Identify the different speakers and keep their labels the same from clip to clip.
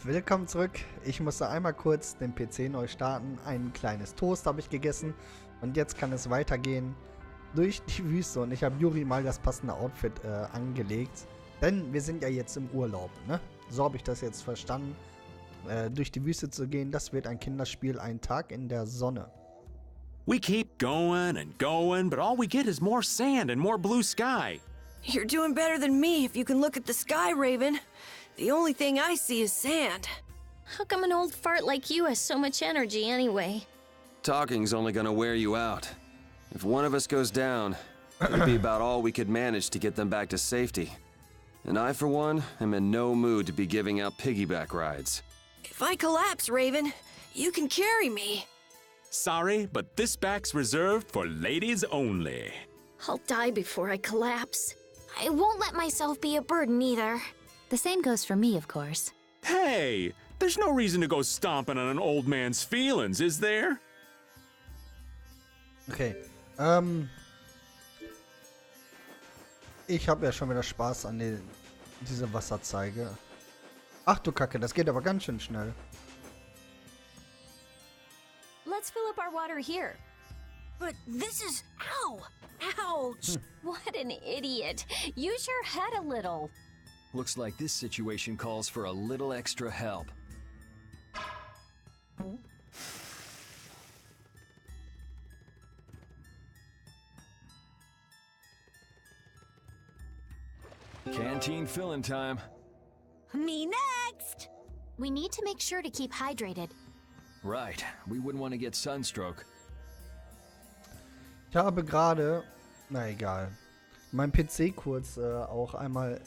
Speaker 1: Willkommen zurück. Ich musste einmal kurz den PC neu starten. Ein kleines Toast habe ich gegessen. Und jetzt kann es weitergehen durch die Wüste. Und ich habe Juri mal das passende Outfit angelegt. Denn wir sind ja jetzt im Urlaub, ne? So habe ich das jetzt verstanden. Durch die Wüste zu gehen, das wird ein Kinderspiel, ein Tag in der Sonne.
Speaker 2: We keep going and going, but all we get is more sand and more blue sky.
Speaker 3: You're doing better than me if you can look at the sky, Raven. The only thing I see is sand.
Speaker 4: How come an old fart like you has so much energy anyway?
Speaker 5: Talking's only gonna wear you out. If one of us goes down, it'd be about all we could manage to get them back to safety. And I, for one, am in no mood to be giving out piggyback rides.
Speaker 3: If I collapse, Raven, you can carry me.
Speaker 2: Sorry, but this back's reserved for ladies only.
Speaker 4: I'll die before I collapse.
Speaker 6: I won't let myself be a burden either.
Speaker 7: The same goes for me, of course.
Speaker 2: Hey, there's no reason to go stomping on an old man's feelings, is there?
Speaker 1: Okay, ich habe ja schon wieder Spaß an diese Wasserzeige. Ach du Kacke, das geht aber ganz schön schnell.
Speaker 7: Let's fill up our water here.
Speaker 3: But this is... Ow! Ouch!
Speaker 7: What an idiot. Use your head a little.
Speaker 8: Looks like this situation calls for a little extra help. Canteen filling time.
Speaker 6: Me next! We need to make sure to keep hydrated.
Speaker 8: Right, we wouldn't want to get sunstroke.
Speaker 1: Ich habe gerade, na egal, mein PC kurz auch einmal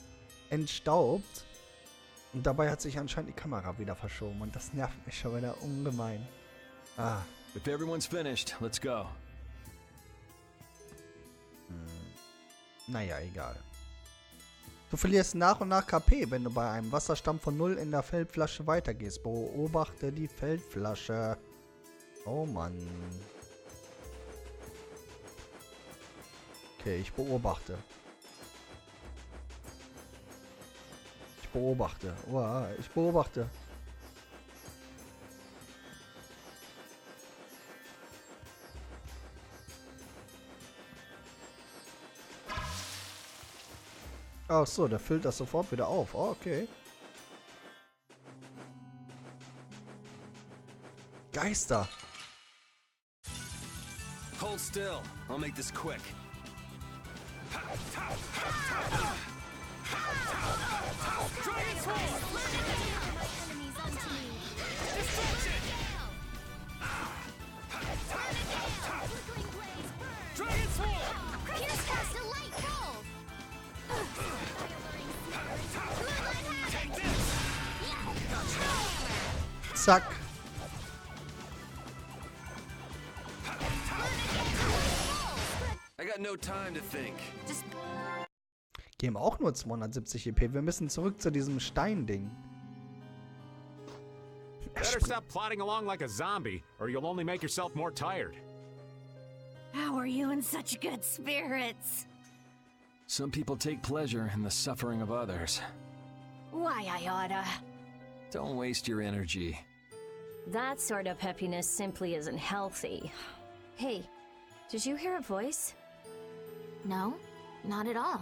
Speaker 1: entstaubt. Und dabei hat sich anscheinend die Kamera wieder verschoben. Und das nervt mich schon wieder ungemein. Ah.
Speaker 8: If everyone's finished, let's go.
Speaker 1: Naja, egal. Du verlierst nach und nach KP, wenn du bei einem Wasserstand von 0 in der Feldflasche weitergehst. Beobachte die Feldflasche. Oh Mann. Okay, ich beobachte. Ich beobachte. Wow, ich beobachte. Ach so, der füllt das sofort wieder auf. Oh, okay. Geister.
Speaker 8: Hold still. I'll make this quick.
Speaker 1: Zack.
Speaker 5: I got no time to think.
Speaker 1: Geben auch nur 270 EP. Wir müssen zurück zu diesem Steinding.
Speaker 2: Better stop plodding along like a zombie, or you'll only make yourself more tired.
Speaker 6: How are you in such good spirits?
Speaker 8: Some people take pleasure in the suffering of others.
Speaker 6: Why, I oughta.
Speaker 8: Don't waste your energy.
Speaker 4: That sort of happiness simply isn't healthy. Hey, did you hear a voice?
Speaker 6: No, not at all.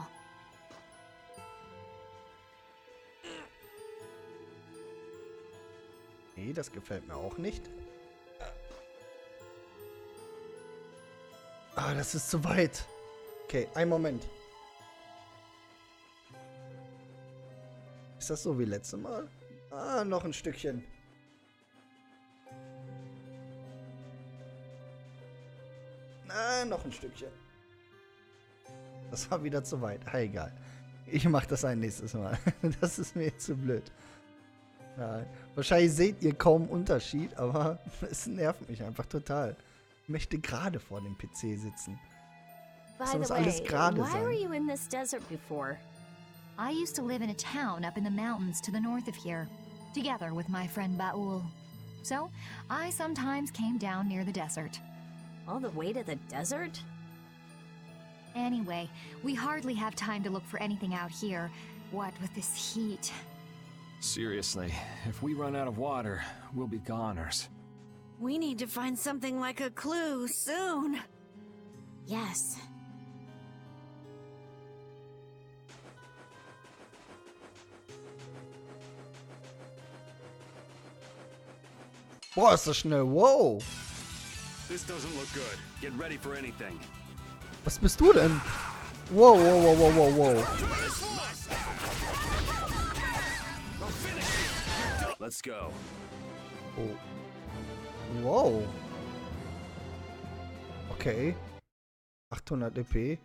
Speaker 1: Nee, das gefällt mir auch nicht. Ah, das ist zu weit. Okay, einen Moment. Ist das so wie letztes Mal? Ah, noch ein Stückchen. Ah, noch ein Stückchen. Das war wieder zu weit. Ah, egal. Ich mach das ein nächstes Mal. Das ist mir zu blöd. Ja, wahrscheinlich seht ihr kaum Unterschied, aber es nervt mich einfach total. Ich möchte gerade vor dem PC sitzen.
Speaker 4: By
Speaker 1: Es
Speaker 4: the
Speaker 1: muss alles
Speaker 4: way,
Speaker 1: gerade
Speaker 4: why were
Speaker 1: sein.
Speaker 4: you in this desert before?
Speaker 7: I used to live in a town up in the mountains to the north of here, together with my friend Baul. So, I sometimes came down near the desert.
Speaker 4: All the way to the desert?
Speaker 7: Anyway, we hardly have time to look for anything out here, what with this heat.
Speaker 8: Seriously, if we run out of water, we'll be goners.
Speaker 3: We need to find something like a clue soon.
Speaker 6: Yes.
Speaker 1: Boah, ist das schnell. Wow.
Speaker 5: This doesn't look good. Get ready for anything.
Speaker 1: Was bist du denn? Wow, wow, wow, wow, wow, wow.
Speaker 5: Let's go.
Speaker 1: Oh. Wow. Okay. 800 EP.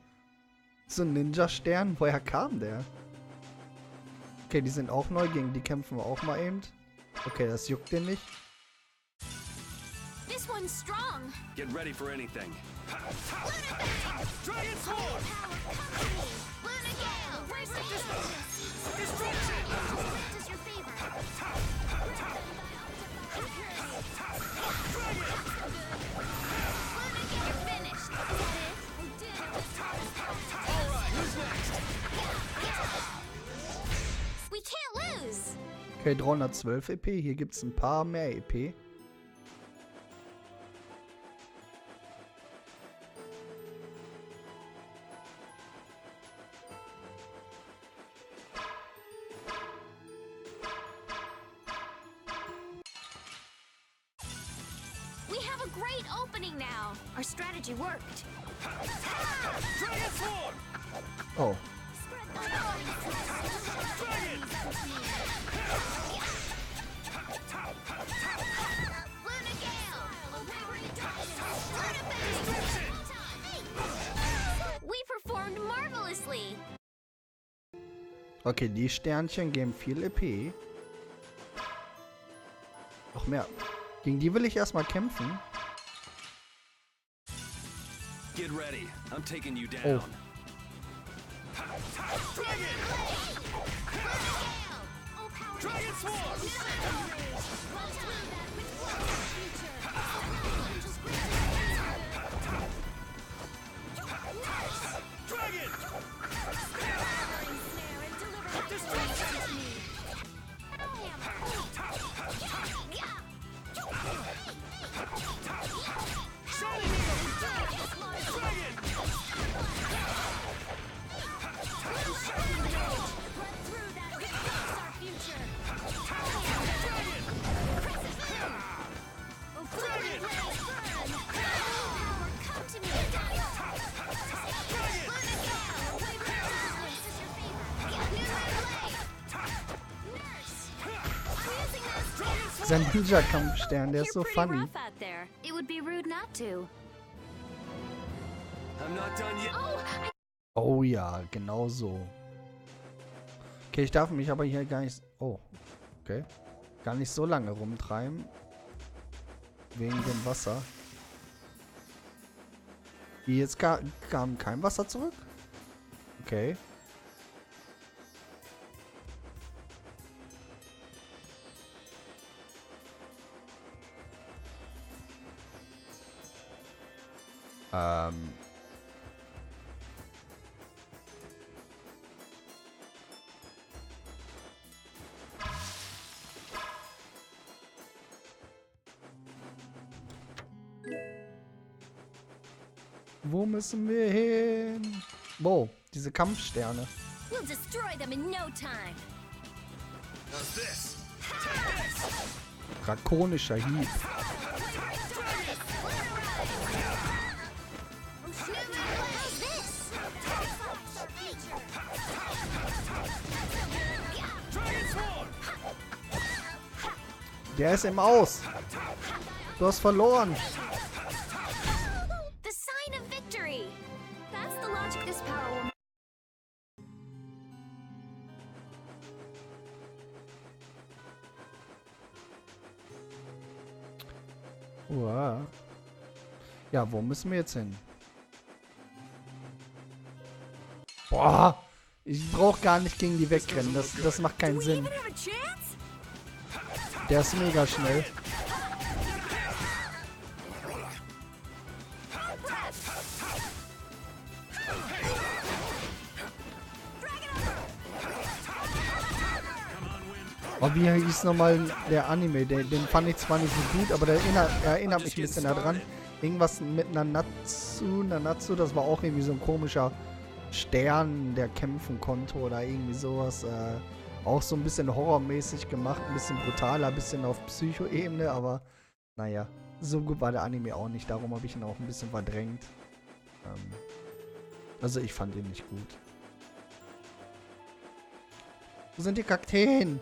Speaker 1: So ein Ninja-Stern. Woher kam der? Okay, die sind auch neu. Gegen die kämpfen wir auch mal eben. Okay, das juckt den nicht.
Speaker 6: This one's strong.
Speaker 5: Get ready for anything.
Speaker 6: Dragon Sword! Luna Gale! Destruction! Is your favorite. Luna Gale, you're finished. Alright, who's next? We can't lose!
Speaker 1: Okay, 312 EP. Hier gibt es ein paar mehr EP.
Speaker 6: We have a great opening now. Our strategy worked.
Speaker 5: Dragon Sword!
Speaker 1: Oh.
Speaker 6: Luna Gale! We performed marvelously.
Speaker 1: Okay, die Sternchen geben viel EP. Noch mehr. Gegen die will ich erstmal kämpfen.
Speaker 5: Get ready. I'm taking you down.
Speaker 1: Oh.
Speaker 5: Dragon Sword! Dragon!
Speaker 1: Sein Ninja-Kampfstern, der ist so funny.
Speaker 6: It would be rude not to.
Speaker 5: I'm not done yet.
Speaker 1: Oh ja, genau so. Okay, ich darf mich aber hier gar nicht... Oh, okay. Gar nicht so lange rumtreiben. Wegen dem Wasser. Wie, jetzt kam kein Wasser zurück? Okay. Wo müssen wir hin? Wo? Diese Kampfsterne.
Speaker 6: We'll destroy them in no time.
Speaker 5: How's this?
Speaker 1: Drakonischer Hieb. Der ist im Aus. Du hast verloren.
Speaker 6: The sign of victory. That's the logic this power will.
Speaker 1: Uah. Ja, wo müssen wir jetzt hin? Boah. Ich brauche gar nicht gegen die wegrennen. Das macht keinen Sinn. Der ist mega schnell. Oh, wie hieß nochmal der Anime? Den fand ich zwar nicht so gut, aber der erinnert mich ein bisschen daran. Irgendwas mit Nanatsu, das war auch irgendwie so ein komischer Stern, der kämpfen konnte oder irgendwie sowas. Auch so ein bisschen horrormäßig gemacht, ein bisschen brutaler, ein bisschen auf Psycho-Ebene, aber naja, so gut war der Anime auch nicht. Darum habe ich ihn auch ein bisschen verdrängt. Also ich fand ihn nicht gut. Wo sind die Kakteen?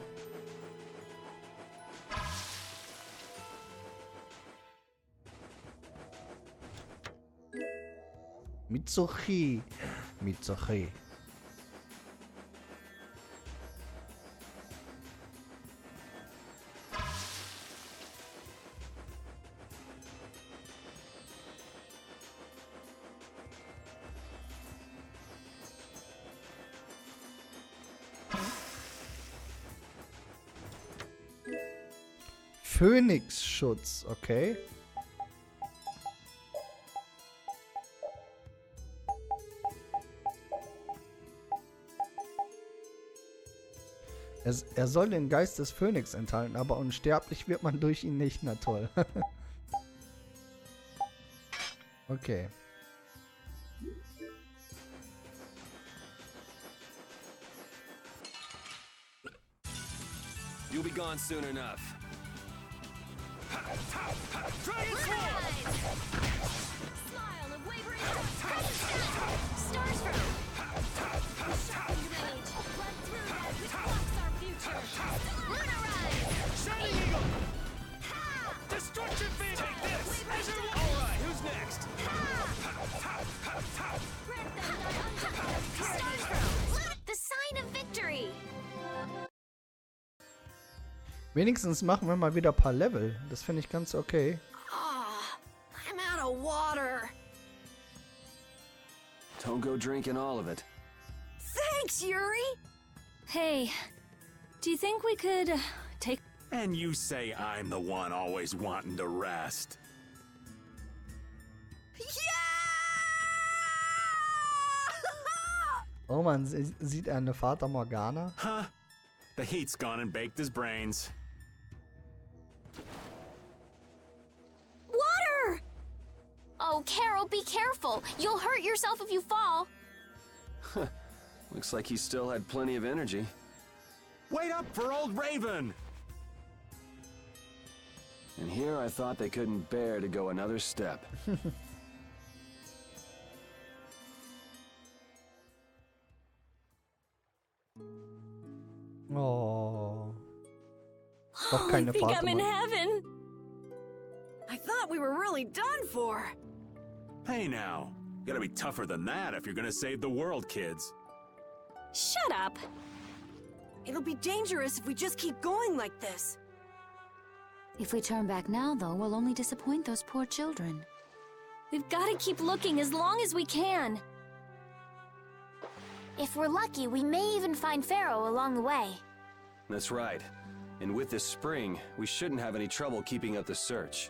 Speaker 1: Mitsuchi. Mitsuchi. Phönixschutz, okay. Er soll den Geist des Phönix enthalten, aber unsterblich wird man durch ihn nicht. Na toll. Okay.
Speaker 5: You'll be gone soon enough.
Speaker 6: Smile of wavering stars from rage. Run through that which blocks our future. Lunar rise.
Speaker 9: Shining Eagle! Destruction Phoenix! Take this! Alright, who's next?
Speaker 6: Stars from the sign of victory.
Speaker 1: Wenigstens machen wir mal wieder ein paar Level. Das finde ich ganz okay.
Speaker 3: I'm out of water.
Speaker 5: Don't go drinking all of it.
Speaker 3: Thanks, Yuri.
Speaker 4: Hey, do you think we could take...
Speaker 2: And you say I'm the one always wanting to rest.
Speaker 1: Oh man, sieht er eine Fata Morgana?
Speaker 2: Huh? The heat's gone and baked his brains.
Speaker 6: Water! Oh, Carol, be careful. You'll hurt yourself if you fall.
Speaker 5: Looks like he still had plenty of energy.
Speaker 2: Wait up for old Raven!
Speaker 5: And here I thought they couldn't bear to go another step.
Speaker 1: Oh. Doch keine
Speaker 3: I think
Speaker 1: Fata
Speaker 3: I'm in
Speaker 1: Morgana.
Speaker 3: heaven. I thought we were really done for.
Speaker 2: Hey now, gotta be tougher than that if you're gonna save the world, kids.
Speaker 3: Shut up. It'll be dangerous if we just keep going like this.
Speaker 6: If we turn back now, though, we'll only disappoint those poor children.
Speaker 4: We've got to keep looking as long as we can.
Speaker 6: If we're lucky, we may even find Pharaoh along the way.
Speaker 5: That's right. And with this spring, we shouldn't have any trouble keeping up the search.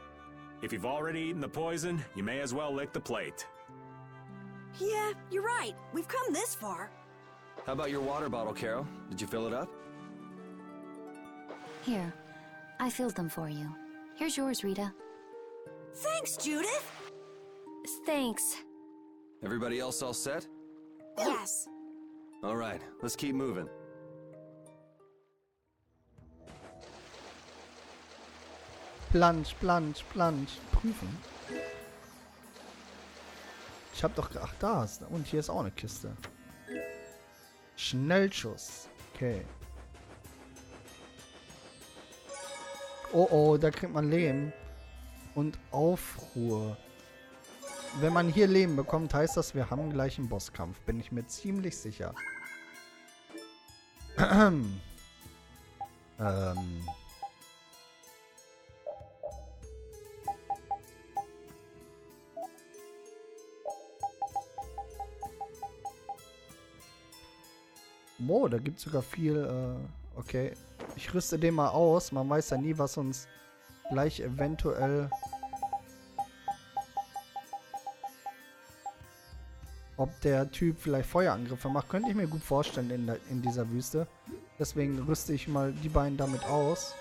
Speaker 2: If you've already eaten the poison, you may as well lick the plate.
Speaker 3: Yeah, you're right. We've come this far.
Speaker 5: How about your water bottle, Carol? Did you fill it up?
Speaker 6: Here, I filled them for you. Here's yours, Rita.
Speaker 3: Thanks, Judith.
Speaker 4: Thanks.
Speaker 5: Everybody else all set?
Speaker 3: Yes.
Speaker 5: All right, let's keep moving.
Speaker 1: Plansch, Plansch, Plansch. Prüfen. Ich hab doch... Ach, da ist... Und hier ist auch eine Kiste. Schnellschuss. Okay. Oh, oh, da kriegt man Leben. Und Aufruhr. Wenn man hier Leben bekommt, heißt das, wir haben gleich einen Bosskampf. Bin ich mir ziemlich sicher. Wow, da gibt es sogar viel, okay. Ich rüste den mal aus. Man weiß ja nie, was uns gleich eventuell... Ob der Typ vielleicht Feuerangriffe macht, könnte ich mir gut vorstellen in dieser Wüste. Deswegen rüste ich mal die beiden damit aus.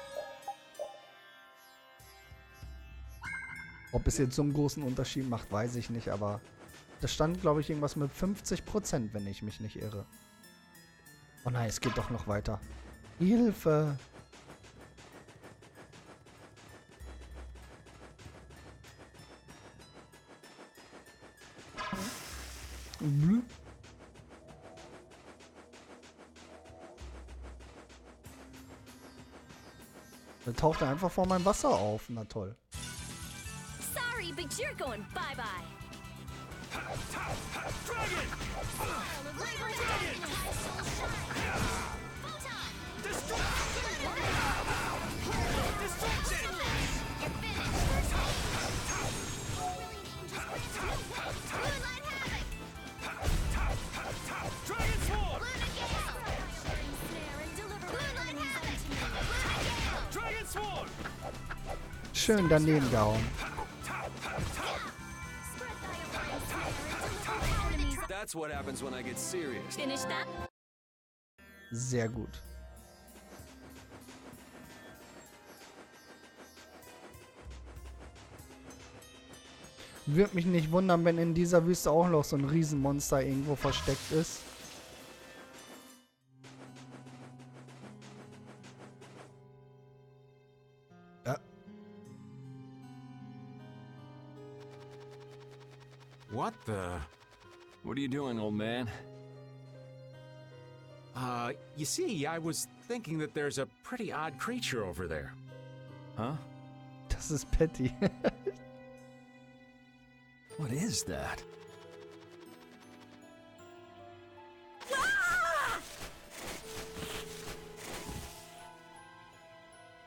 Speaker 1: Ob es jetzt so einen großen Unterschied macht, weiß ich nicht, aber das stand, glaube ich, irgendwas mit 50%, wenn ich mich nicht irre. Oh nein, es geht doch noch weiter. Hilfe! Blü. Da taucht er einfach vor meinem Wasser auf. Na toll.
Speaker 4: Sorry, but you're going bye-bye.
Speaker 1: Schön daneben gehauen.
Speaker 5: That's what happens when I get serious.
Speaker 4: Finish that?
Speaker 1: Sehr gut. Würde mich nicht wundern, wenn in dieser Wüste auch noch so ein Riesenmonster irgendwo versteckt ist. Ja.
Speaker 2: What the?
Speaker 8: What are you doing, old man?
Speaker 2: You see, I was thinking that there's a pretty odd creature over there.
Speaker 8: Huh?
Speaker 1: Das ist Patty.
Speaker 8: What is that?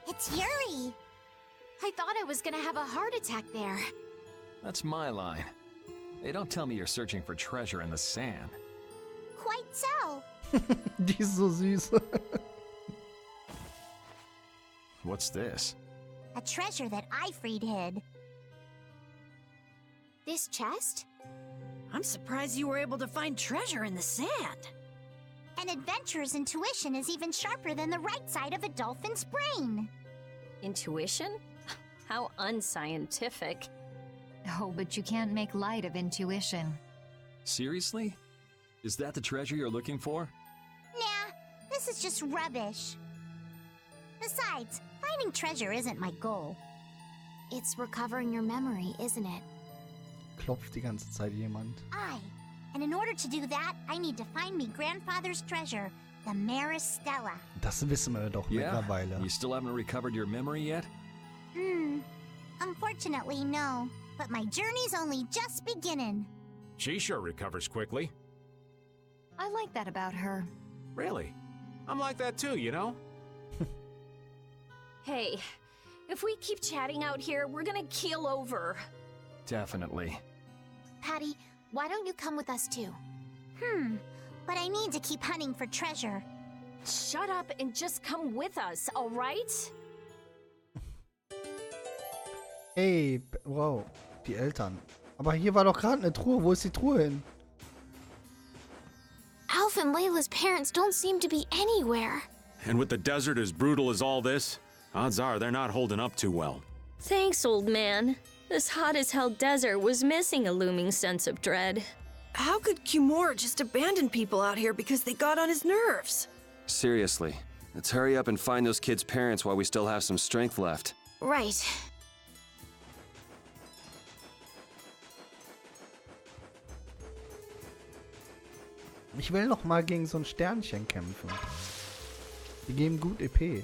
Speaker 6: It's Yuri! I thought I was gonna have a heart attack there.
Speaker 8: That's my line. Hey, don't tell me you're searching for treasure in the sand.
Speaker 6: Quite so.
Speaker 1: Die ist so süß.
Speaker 8: What's this?
Speaker 6: A treasure that I freed hid. This chest?
Speaker 3: I'm surprised you were able to find treasure in the sand.
Speaker 6: An adventurer's intuition is even sharper than the right side of a dolphin's brain.
Speaker 4: Intuition? How unscientific.
Speaker 7: Oh, but you can't make light of intuition.
Speaker 8: Seriously? Is that the treasure you're looking for?
Speaker 6: Nah, this is just rubbish. Besides, finding treasure isn't my goal. It's recovering your memory, isn't it?
Speaker 1: Klopft die ganze Zeit jemand.
Speaker 6: And in order to do that, I need to find me grandfather's treasure, the Maris Stella.
Speaker 1: Das wissen wir doch mittlerweile.
Speaker 8: You still haven't recovered your memory yet?
Speaker 6: Unfortunately, no. But my journey's only just beginning.
Speaker 2: She sure recovers quickly.
Speaker 7: I like that about her.
Speaker 2: Really? I'm like that too, you know?
Speaker 4: Hey, if we keep chatting out here, we're gonna keel over.
Speaker 8: Definitely.
Speaker 6: Patty, why don't you come with us too? But I need to keep hunting for treasure.
Speaker 4: Shut up and just come with us, all right?
Speaker 1: Ey, wow, die Eltern. Aber hier war doch gerade eine Truhe. Wo ist die Truhe hin?
Speaker 6: Alf and Layla's parents don't seem to be anywhere.
Speaker 2: And with the desert as brutal as all this, odds are they're not holding up too well.
Speaker 4: Thanks, old man. This hot-as-hell desert was missing a looming sense of dread.
Speaker 3: How could Kimura just abandon people out here because they got on his nerves?
Speaker 5: Seriously, let's hurry up and find those kids' parents while we still have some strength left.
Speaker 3: Right.
Speaker 1: Ich will noch mal gegen so ein Sternchen kämpfen. Die geben gut EP.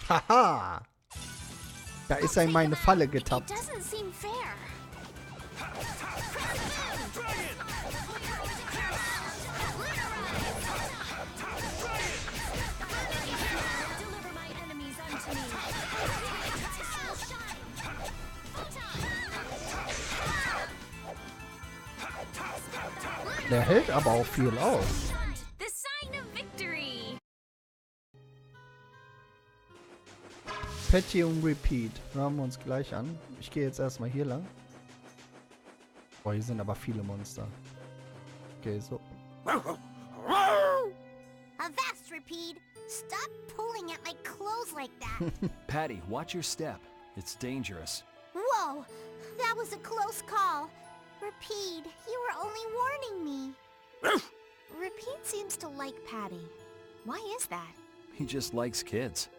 Speaker 1: Haha! Da ist er in meine Falle getappt.
Speaker 6: It doesn't seem fair.
Speaker 4: Deliver my enemies unto me.
Speaker 1: Der hält aber auch viel aus.
Speaker 4: The sign of victory.
Speaker 1: Patty und Repeat. Hören wir uns gleich an. Ich gehe jetzt erstmal hier lang. Boah, hier sind aber viele Monster. Okay, so.
Speaker 6: Avast, Repeat! Stop pulling at my clothes like that!
Speaker 8: Patty, watch your step. It's dangerous.
Speaker 6: Whoa! That was a close call. Repeat, you were only warning me. Repeat seems to like Patty. Why is that?
Speaker 8: He just likes kids.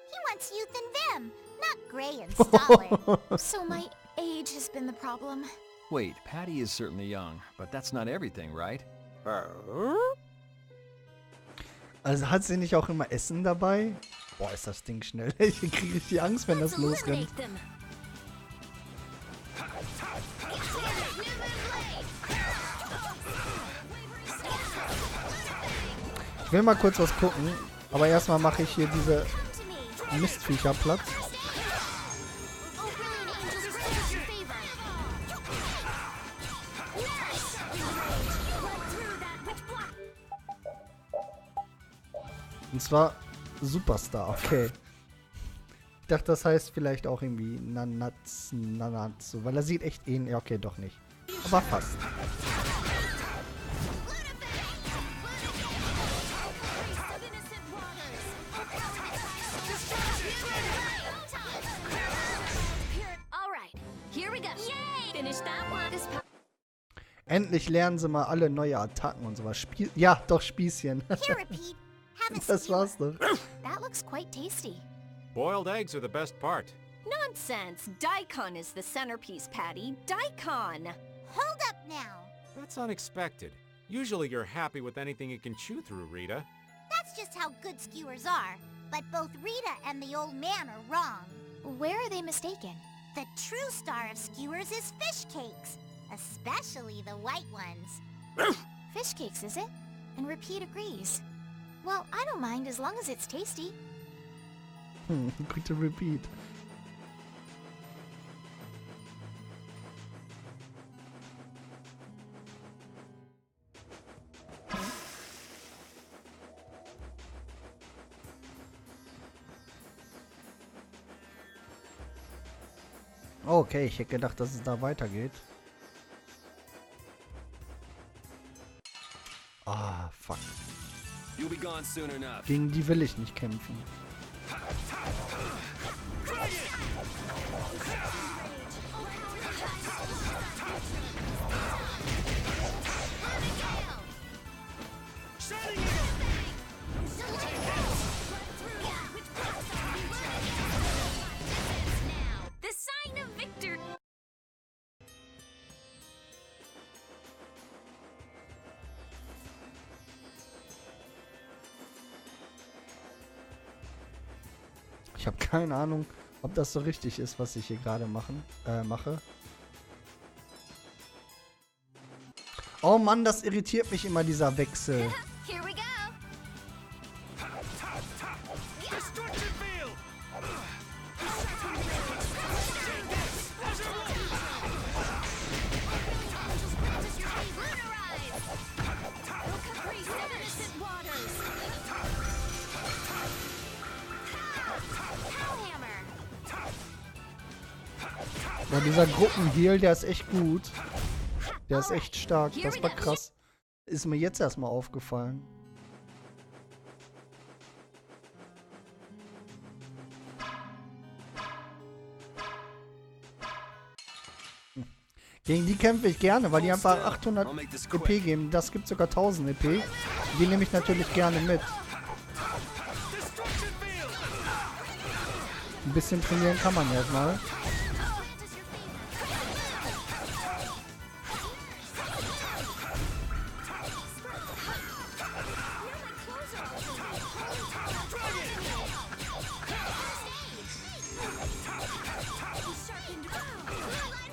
Speaker 6: He wants youth and vim, not gray and solid.
Speaker 7: So my age has been the problem.
Speaker 8: Wait, Patty is certainly young, but that's not everything, right?
Speaker 1: Also hat sie nicht auch immer Essen dabei? Boah, ist das Ding schnell. Ich kriege richtig Angst, wenn das losrennt. Ich will mal kurz was gucken, aber erstmal mache ich hier diese Mistviecher platt. Und zwar Superstar, okay. Ich dachte, das heißt vielleicht auch irgendwie Nanatsu, weil er sieht echt ähnlich. Ja, okay, doch nicht. Aber fast. Endlich lernen sie mal alle neue Attacken und sowas. Ja, doch, Spießchen.
Speaker 6: Here, Repeat. Have a
Speaker 1: Das
Speaker 6: skewer.
Speaker 1: war's doch.
Speaker 7: That looks quite tasty.
Speaker 9: Boiled eggs are the best part.
Speaker 3: Nonsense! Daikon is the centerpiece, Patty. Daikon!
Speaker 6: Hold up now.
Speaker 9: That's unexpected. Usually you're happy with anything you can chew through, Rita.
Speaker 6: That's just how good skewers are. But both Rita and the old man are wrong.
Speaker 7: Where are they mistaken?
Speaker 6: The true star of skewers is fish cakes. Especially the white ones.
Speaker 7: Fish cakes, is it? And Repeat agrees. Well, I don't mind as long as it's tasty.
Speaker 1: Gute Repeat. Okay, ich hätte gedacht, dass es da weitergeht. Ah, fuck.
Speaker 5: You'll be gone soon enough.
Speaker 1: Gegen die will ich nicht kämpfen.
Speaker 4: The sign of victory.
Speaker 1: Ich habe keine Ahnung, ob das so richtig ist, was ich hier gerade mache. Oh Mann, das irritiert mich immer, dieser Wechsel.
Speaker 4: Here we go.
Speaker 9: Destruction field!
Speaker 1: Ja, dieser Gruppenheal, der ist echt gut. Der ist echt stark. Das war krass. Ist mir jetzt erstmal aufgefallen. Gegen die kämpfe ich gerne, weil die einfach 800 EP geben. Das gibt sogar 1000 EP. Die nehme ich natürlich gerne mit. Ein bisschen trainieren kann man ja mal.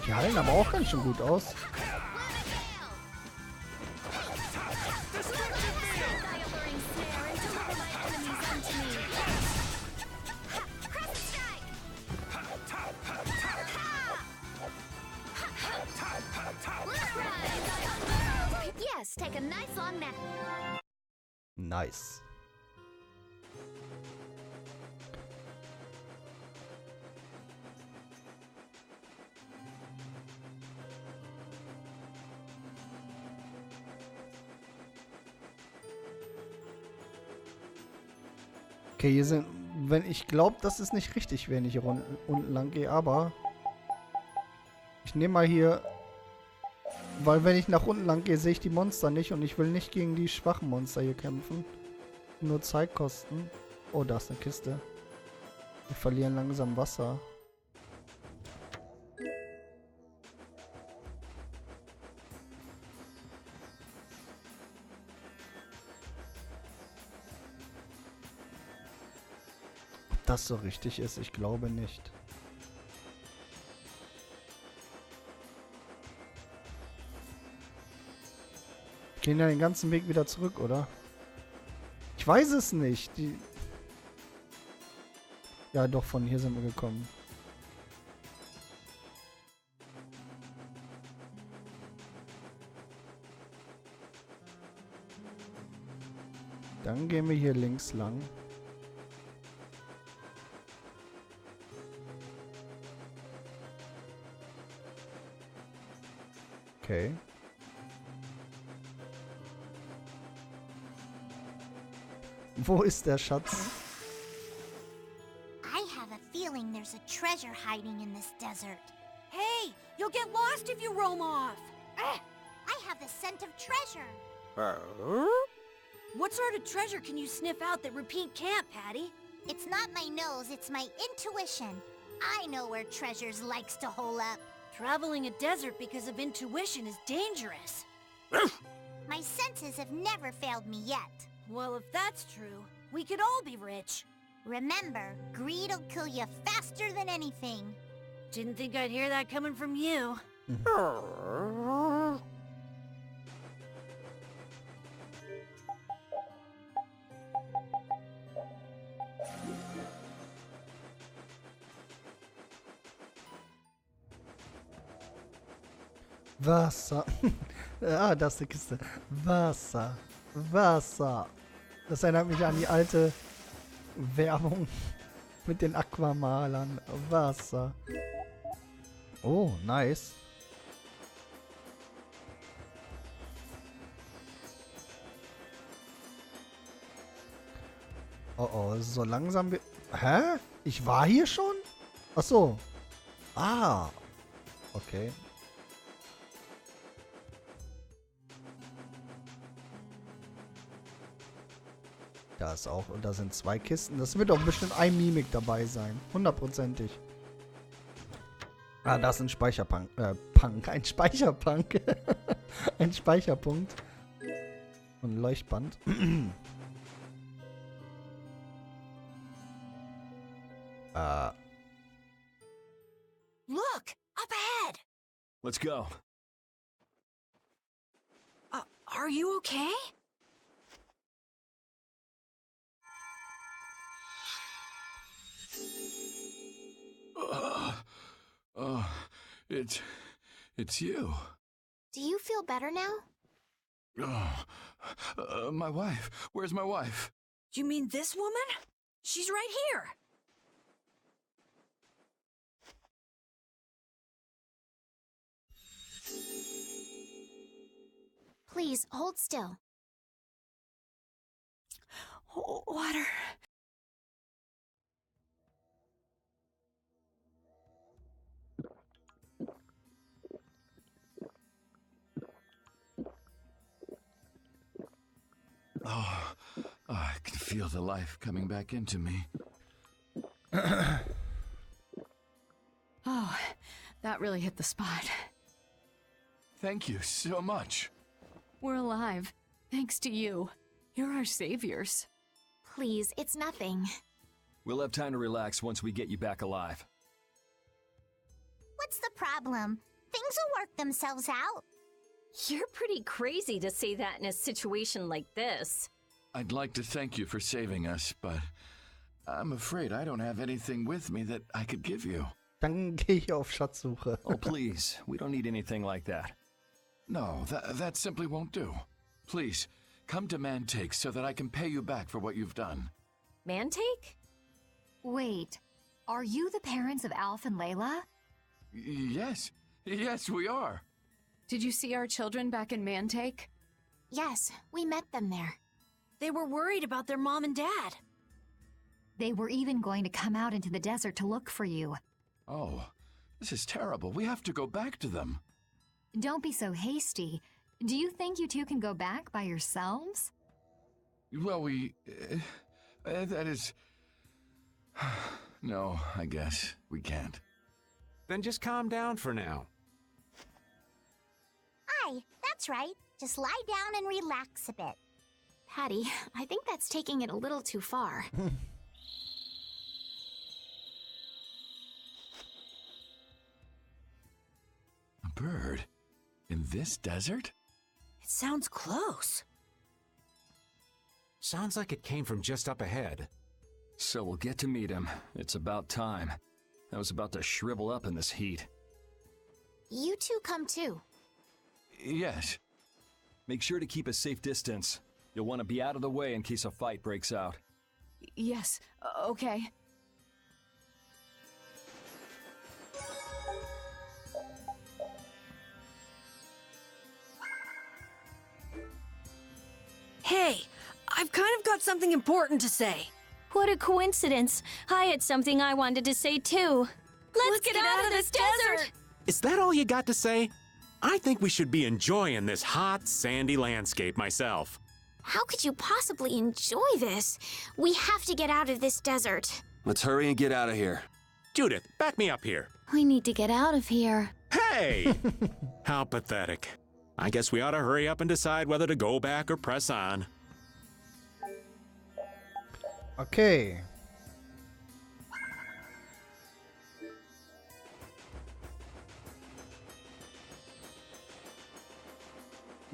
Speaker 1: Die halten aber auch ganz schön gut aus.
Speaker 4: Yes,
Speaker 6: Let's take a nice long nap.
Speaker 1: Nice. Okay, hier sind... Wenn ich glaube, das ist nicht richtig, wenn ich hier unten lang gehe, aber... Ich nehme mal hier... Weil wenn ich nach unten lang gehe, sehe ich die Monster nicht und ich will nicht gegen die schwachen Monster hier kämpfen. Nur Zeit kosten. Oh, da ist eine Kiste. Wir verlieren langsam Wasser. Ob das so richtig ist, ich glaube nicht. Gehen ja den ganzen Weg wieder zurück, oder? Ich weiß es nicht. Ja, doch, von hier sind wir gekommen. Dann gehen wir hier links lang. Okay. Wo ist der Schatz?
Speaker 6: I have a feeling there's a treasure hiding in this desert.
Speaker 3: Hey, you'll get lost if you roam off.
Speaker 6: I have the scent of treasure.
Speaker 3: What sort of treasure can you sniff out that Repeat can't, Patty?
Speaker 6: It's not my nose, it's my intuition. I know where treasures likes to hole up.
Speaker 3: Traveling a desert because of intuition is dangerous.
Speaker 6: My senses have never failed me yet.
Speaker 3: Well, if that's true, we could all be rich.
Speaker 6: Remember, greed'll kill you faster than anything.
Speaker 3: Didn't think I'd hear that coming from you.
Speaker 1: Wasser. Ah, das ist die Kiste. Wasser. Wasser. Das erinnert mich an die alte Werbung mit den Aquamalern. Wasser. Oh, nice. Oh, oh, so langsam... Hä? Ich war hier schon? Ach so. Ah. Okay. Da ist auch, und da sind 2 Kisten. Das wird doch bestimmt ein Mimik dabei sein. 100%ig. Ah, da ist ein Speicherpunk. Ein Speicherpunk. Ein Speicherpunkt. Und ein Leuchtband.
Speaker 3: Look, up ahead.
Speaker 8: Let's go.
Speaker 3: Are you okay?
Speaker 10: It's you.
Speaker 6: Do you feel better now?
Speaker 10: My wife. Where's my wife?
Speaker 3: You mean this woman? She's right here.
Speaker 6: Please, hold still.
Speaker 3: Water.
Speaker 10: Oh, I can feel the life coming back into me.
Speaker 7: Oh, that really hit the spot.
Speaker 10: Thank you so much.
Speaker 7: We're alive, thanks to you. You're our saviors.
Speaker 6: Please, it's nothing.
Speaker 8: We'll have time to relax once we get you back alive.
Speaker 6: What's the problem? Things will work themselves out.
Speaker 4: You're pretty crazy to say that in a situation like this.
Speaker 10: I'd like to thank you for saving us, but I'm afraid I don't have anything with me that I could give you.
Speaker 1: Dann gehe ich auf Schatzsuche.
Speaker 8: Oh, please. We don't need anything like that.
Speaker 10: No, that simply won't do. Please, come to Mantake so that I can pay you back for what you've done.
Speaker 4: Mantake?
Speaker 7: Wait, are you the parents of Alf and Layla?
Speaker 10: Yes. Yes, we are.
Speaker 11: Did you see our children back in Mantake?
Speaker 6: Yes, we met them there.
Speaker 3: They were worried about their mom and dad.
Speaker 7: They were even going to come out into the desert to look for you.
Speaker 10: Oh, this is terrible. We have to go back to them.
Speaker 7: Don't be so hasty. Do you think you two can go back by yourselves?
Speaker 10: Well, that is... No, I guess we can't.
Speaker 9: Then just calm down for now.
Speaker 6: Aye, that's right. Just lie down and relax a bit.
Speaker 12: Patty, I think that's taking it a little too far.
Speaker 10: A bird? In this desert?
Speaker 3: It sounds close.
Speaker 9: Sounds like it came from just up ahead.
Speaker 8: So we'll get to meet him. It's about time. I was about to shrivel up in this heat.
Speaker 12: You two come too.
Speaker 10: Yes.
Speaker 8: Make sure to keep a safe distance. You'll want to be out of the way in case a fight breaks out.
Speaker 11: Yes, okay.
Speaker 3: Hey, I've kind of got something important to say.
Speaker 4: What a coincidence. I had something I wanted to say too. Let's get out of this desert!
Speaker 2: Is that all you got to say? I think we should be enjoying this hot, sandy landscape myself.
Speaker 12: How could you possibly enjoy this? We have to get out of this desert.
Speaker 5: Let's hurry and get out of here.
Speaker 2: Judith, back me up here.
Speaker 12: We need to get out of here.
Speaker 2: Hey! How pathetic. I guess we ought to hurry up and decide whether to go back or press on.
Speaker 1: Okay.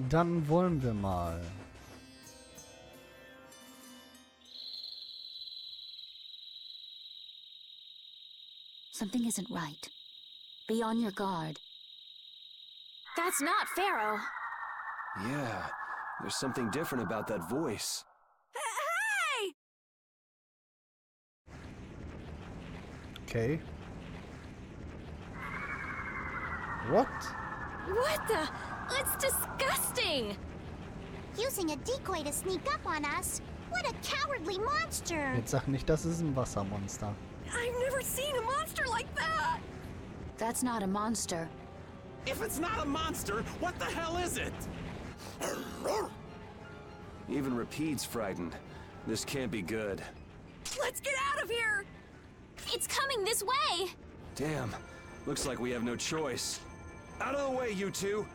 Speaker 1: Dann wollen wir mal.
Speaker 12: Something isn't right. Be on your guard. That's not Pharaoh.
Speaker 5: Yeah, there's something different about that voice.
Speaker 3: Hey!
Speaker 1: Okay. What?
Speaker 4: What the? It's disgusting!
Speaker 6: Using a decoy to sneak up on us? What a cowardly monster!
Speaker 1: Jetzt sag nicht, das ist ein Wassermonster.
Speaker 3: I've never seen a monster like that!
Speaker 12: That's not a monster.
Speaker 2: If it's not a monster, what the hell is it?
Speaker 5: Even Rapide's frightened. This can't be good.
Speaker 3: Let's get out of here!
Speaker 12: It's coming this way!
Speaker 5: Damn, looks like we have no choice. Out of the way, you two!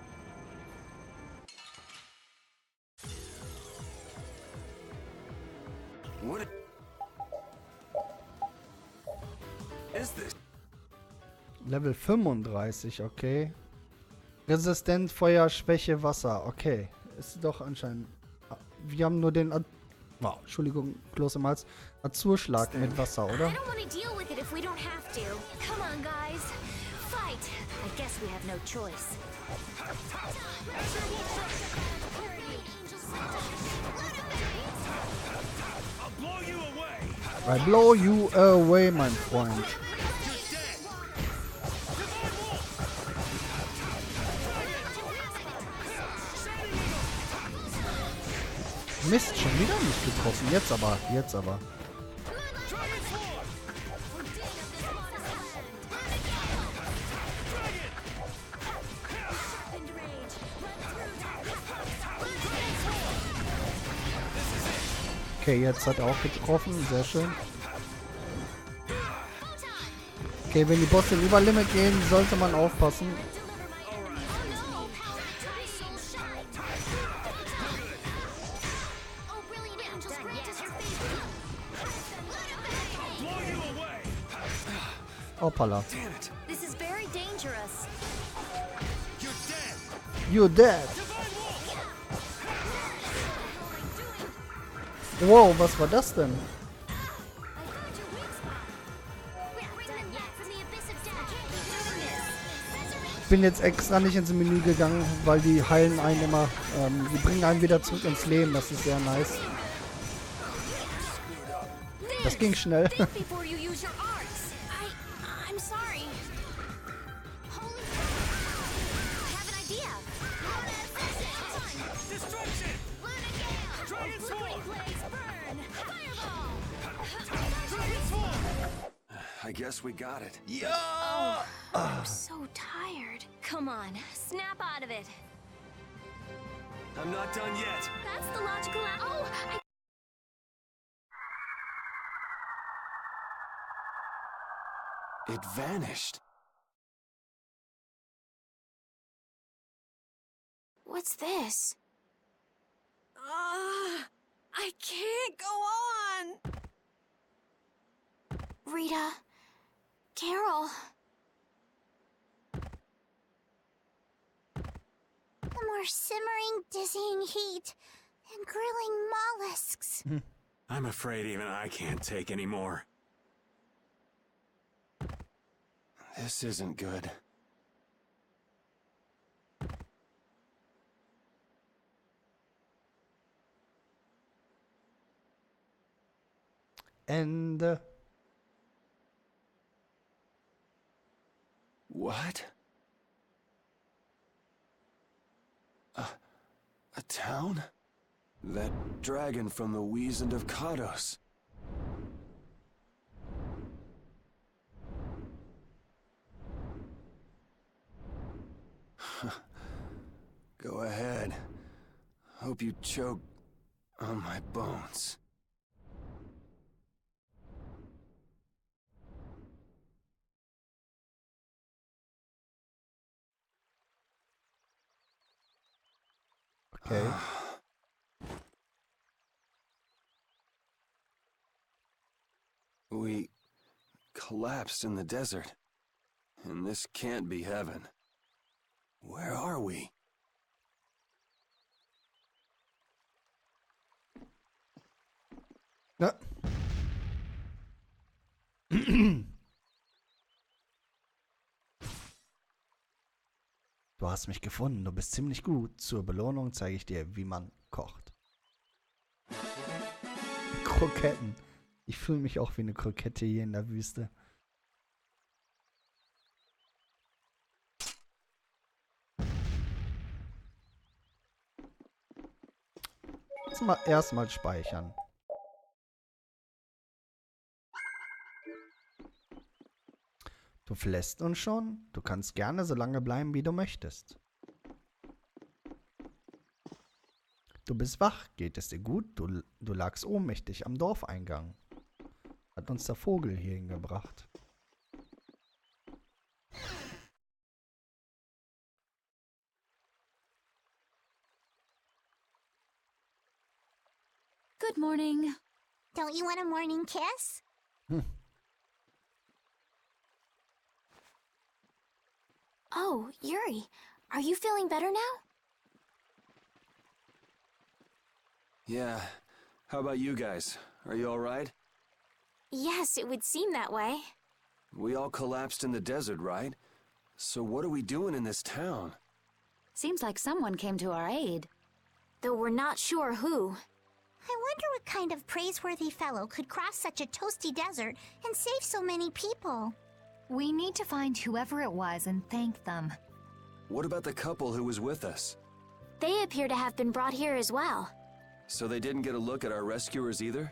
Speaker 5: What is this?
Speaker 1: Level 35, okay. Resistent, Feuer, Schwäche, Wasser, okay. Ist doch anscheinend... Wir haben nur den... Oh, Entschuldigung, Kloß im Hals. Azurschlag mit Wasser, oder?
Speaker 12: I don't want to deal with it if we don't have to. Come on, guys. Fight! I guess we have no choice.
Speaker 1: I blow you away, mein Freund. Mist, schon wieder nicht getroffen. Jetzt aber, jetzt aber. Okay, jetzt hat er auch getroffen. Sehr schön. Okay, wenn die Bosse über Limit gehen, sollte man aufpassen. Hoppala.
Speaker 12: This is very dangerous.
Speaker 1: You're dead. Wow, was war das denn? bin jetzt extra nicht ins Menü gegangen, weil die heilen einen immer. Die bringen einen wieder zurück ins Leben. Das ist sehr nice. Das ging schnell.
Speaker 12: Before you use your arts. I'm sorry. Holy I have an idea.
Speaker 13: Destruction! Dragon Swarm!
Speaker 12: Burn! Fireball!
Speaker 13: Dragon Swarm!
Speaker 5: I guess we got it.
Speaker 12: Oh, I'm so tired.
Speaker 4: Come on, snap out of it.
Speaker 5: I'm not done yet.
Speaker 12: That's the logical
Speaker 5: It vanished.
Speaker 12: What's this?
Speaker 3: I can't go on.
Speaker 6: Rita, Carol. The more simmering, dizzying heat and grilling mollusks.
Speaker 2: I'm afraid even I can't take any more.
Speaker 5: This isn't good.
Speaker 1: Ende.
Speaker 5: What? A town? That dragon from the Wizened of Kados. Go ahead. Hope you choke on my bones.
Speaker 1: Okay.
Speaker 5: We collapsed in the desert, and this can't be heaven. Where are we?
Speaker 1: Ja. Du hast mich gefunden, du bist ziemlich gut. Zur Belohnung zeige ich dir, wie man kocht. Kroketten. Ich fühle mich auch wie eine Krokette hier in der Wüste. Erstmal speichern. Du verlässt uns schon? Du kannst gerne so lange bleiben, wie du möchtest. Du bist wach, geht es dir gut? Du lagst ohnmächtig am Dorfeingang. Hat uns der Vogel hierhin gebracht.
Speaker 7: Good morning.
Speaker 6: Don't you want a morning kiss?
Speaker 12: Oh, Yuri, are you feeling better now?
Speaker 5: Yeah. How about you guys? Are you all right?
Speaker 12: Yes, it would seem that way.
Speaker 5: We all collapsed in the desert, right? So what are we doing in this town?
Speaker 7: Seems like someone came to our aid.
Speaker 12: Though we're not sure who.
Speaker 6: I wonder what kind of praiseworthy fellow could cross such a toasty desert and save so many people.
Speaker 7: We need to find whoever it was and thank them.
Speaker 5: What about the couple who was with us?
Speaker 12: They appear to have been brought here as well.
Speaker 5: So they didn't get a look at our rescuers either?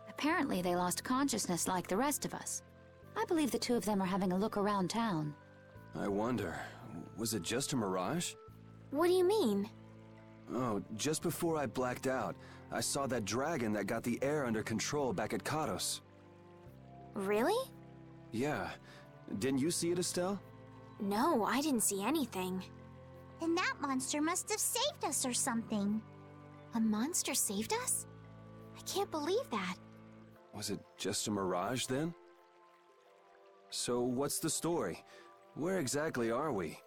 Speaker 7: Apparently they lost consciousness like the rest of us. I believe the two of them are having a look around town.
Speaker 5: I wonder, was it just a mirage?
Speaker 12: What do you mean?
Speaker 5: Oh, just before I blacked out, I saw that dragon that got the air under control back at Kados.
Speaker 12: Really?
Speaker 5: Yeah. Didn't you see it, Estelle?
Speaker 12: No, I didn't see anything.
Speaker 6: Then that monster must have saved us or something.
Speaker 12: A monster saved us? I can't believe that.
Speaker 5: Was it just a mirage then? So what's the story? Where exactly are we?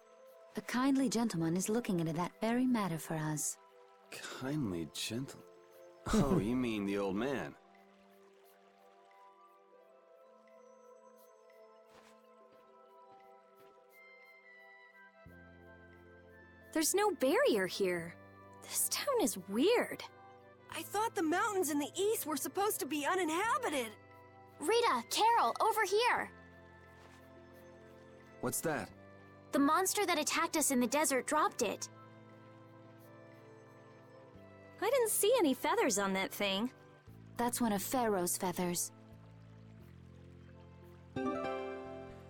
Speaker 7: A kindly gentleman is looking into that very matter for us.
Speaker 5: Kindly gentle... Oh, you mean the old man?
Speaker 4: There's no barrier here. This town is weird.
Speaker 3: I thought the mountains in the east were supposed to be uninhabited.
Speaker 12: Rita, Carol, over here.
Speaker 5: What's that?
Speaker 12: The monster that attacked us in the desert dropped it.
Speaker 4: I didn't see any feathers on that thing.
Speaker 12: That's one of Pharaoh's feathers.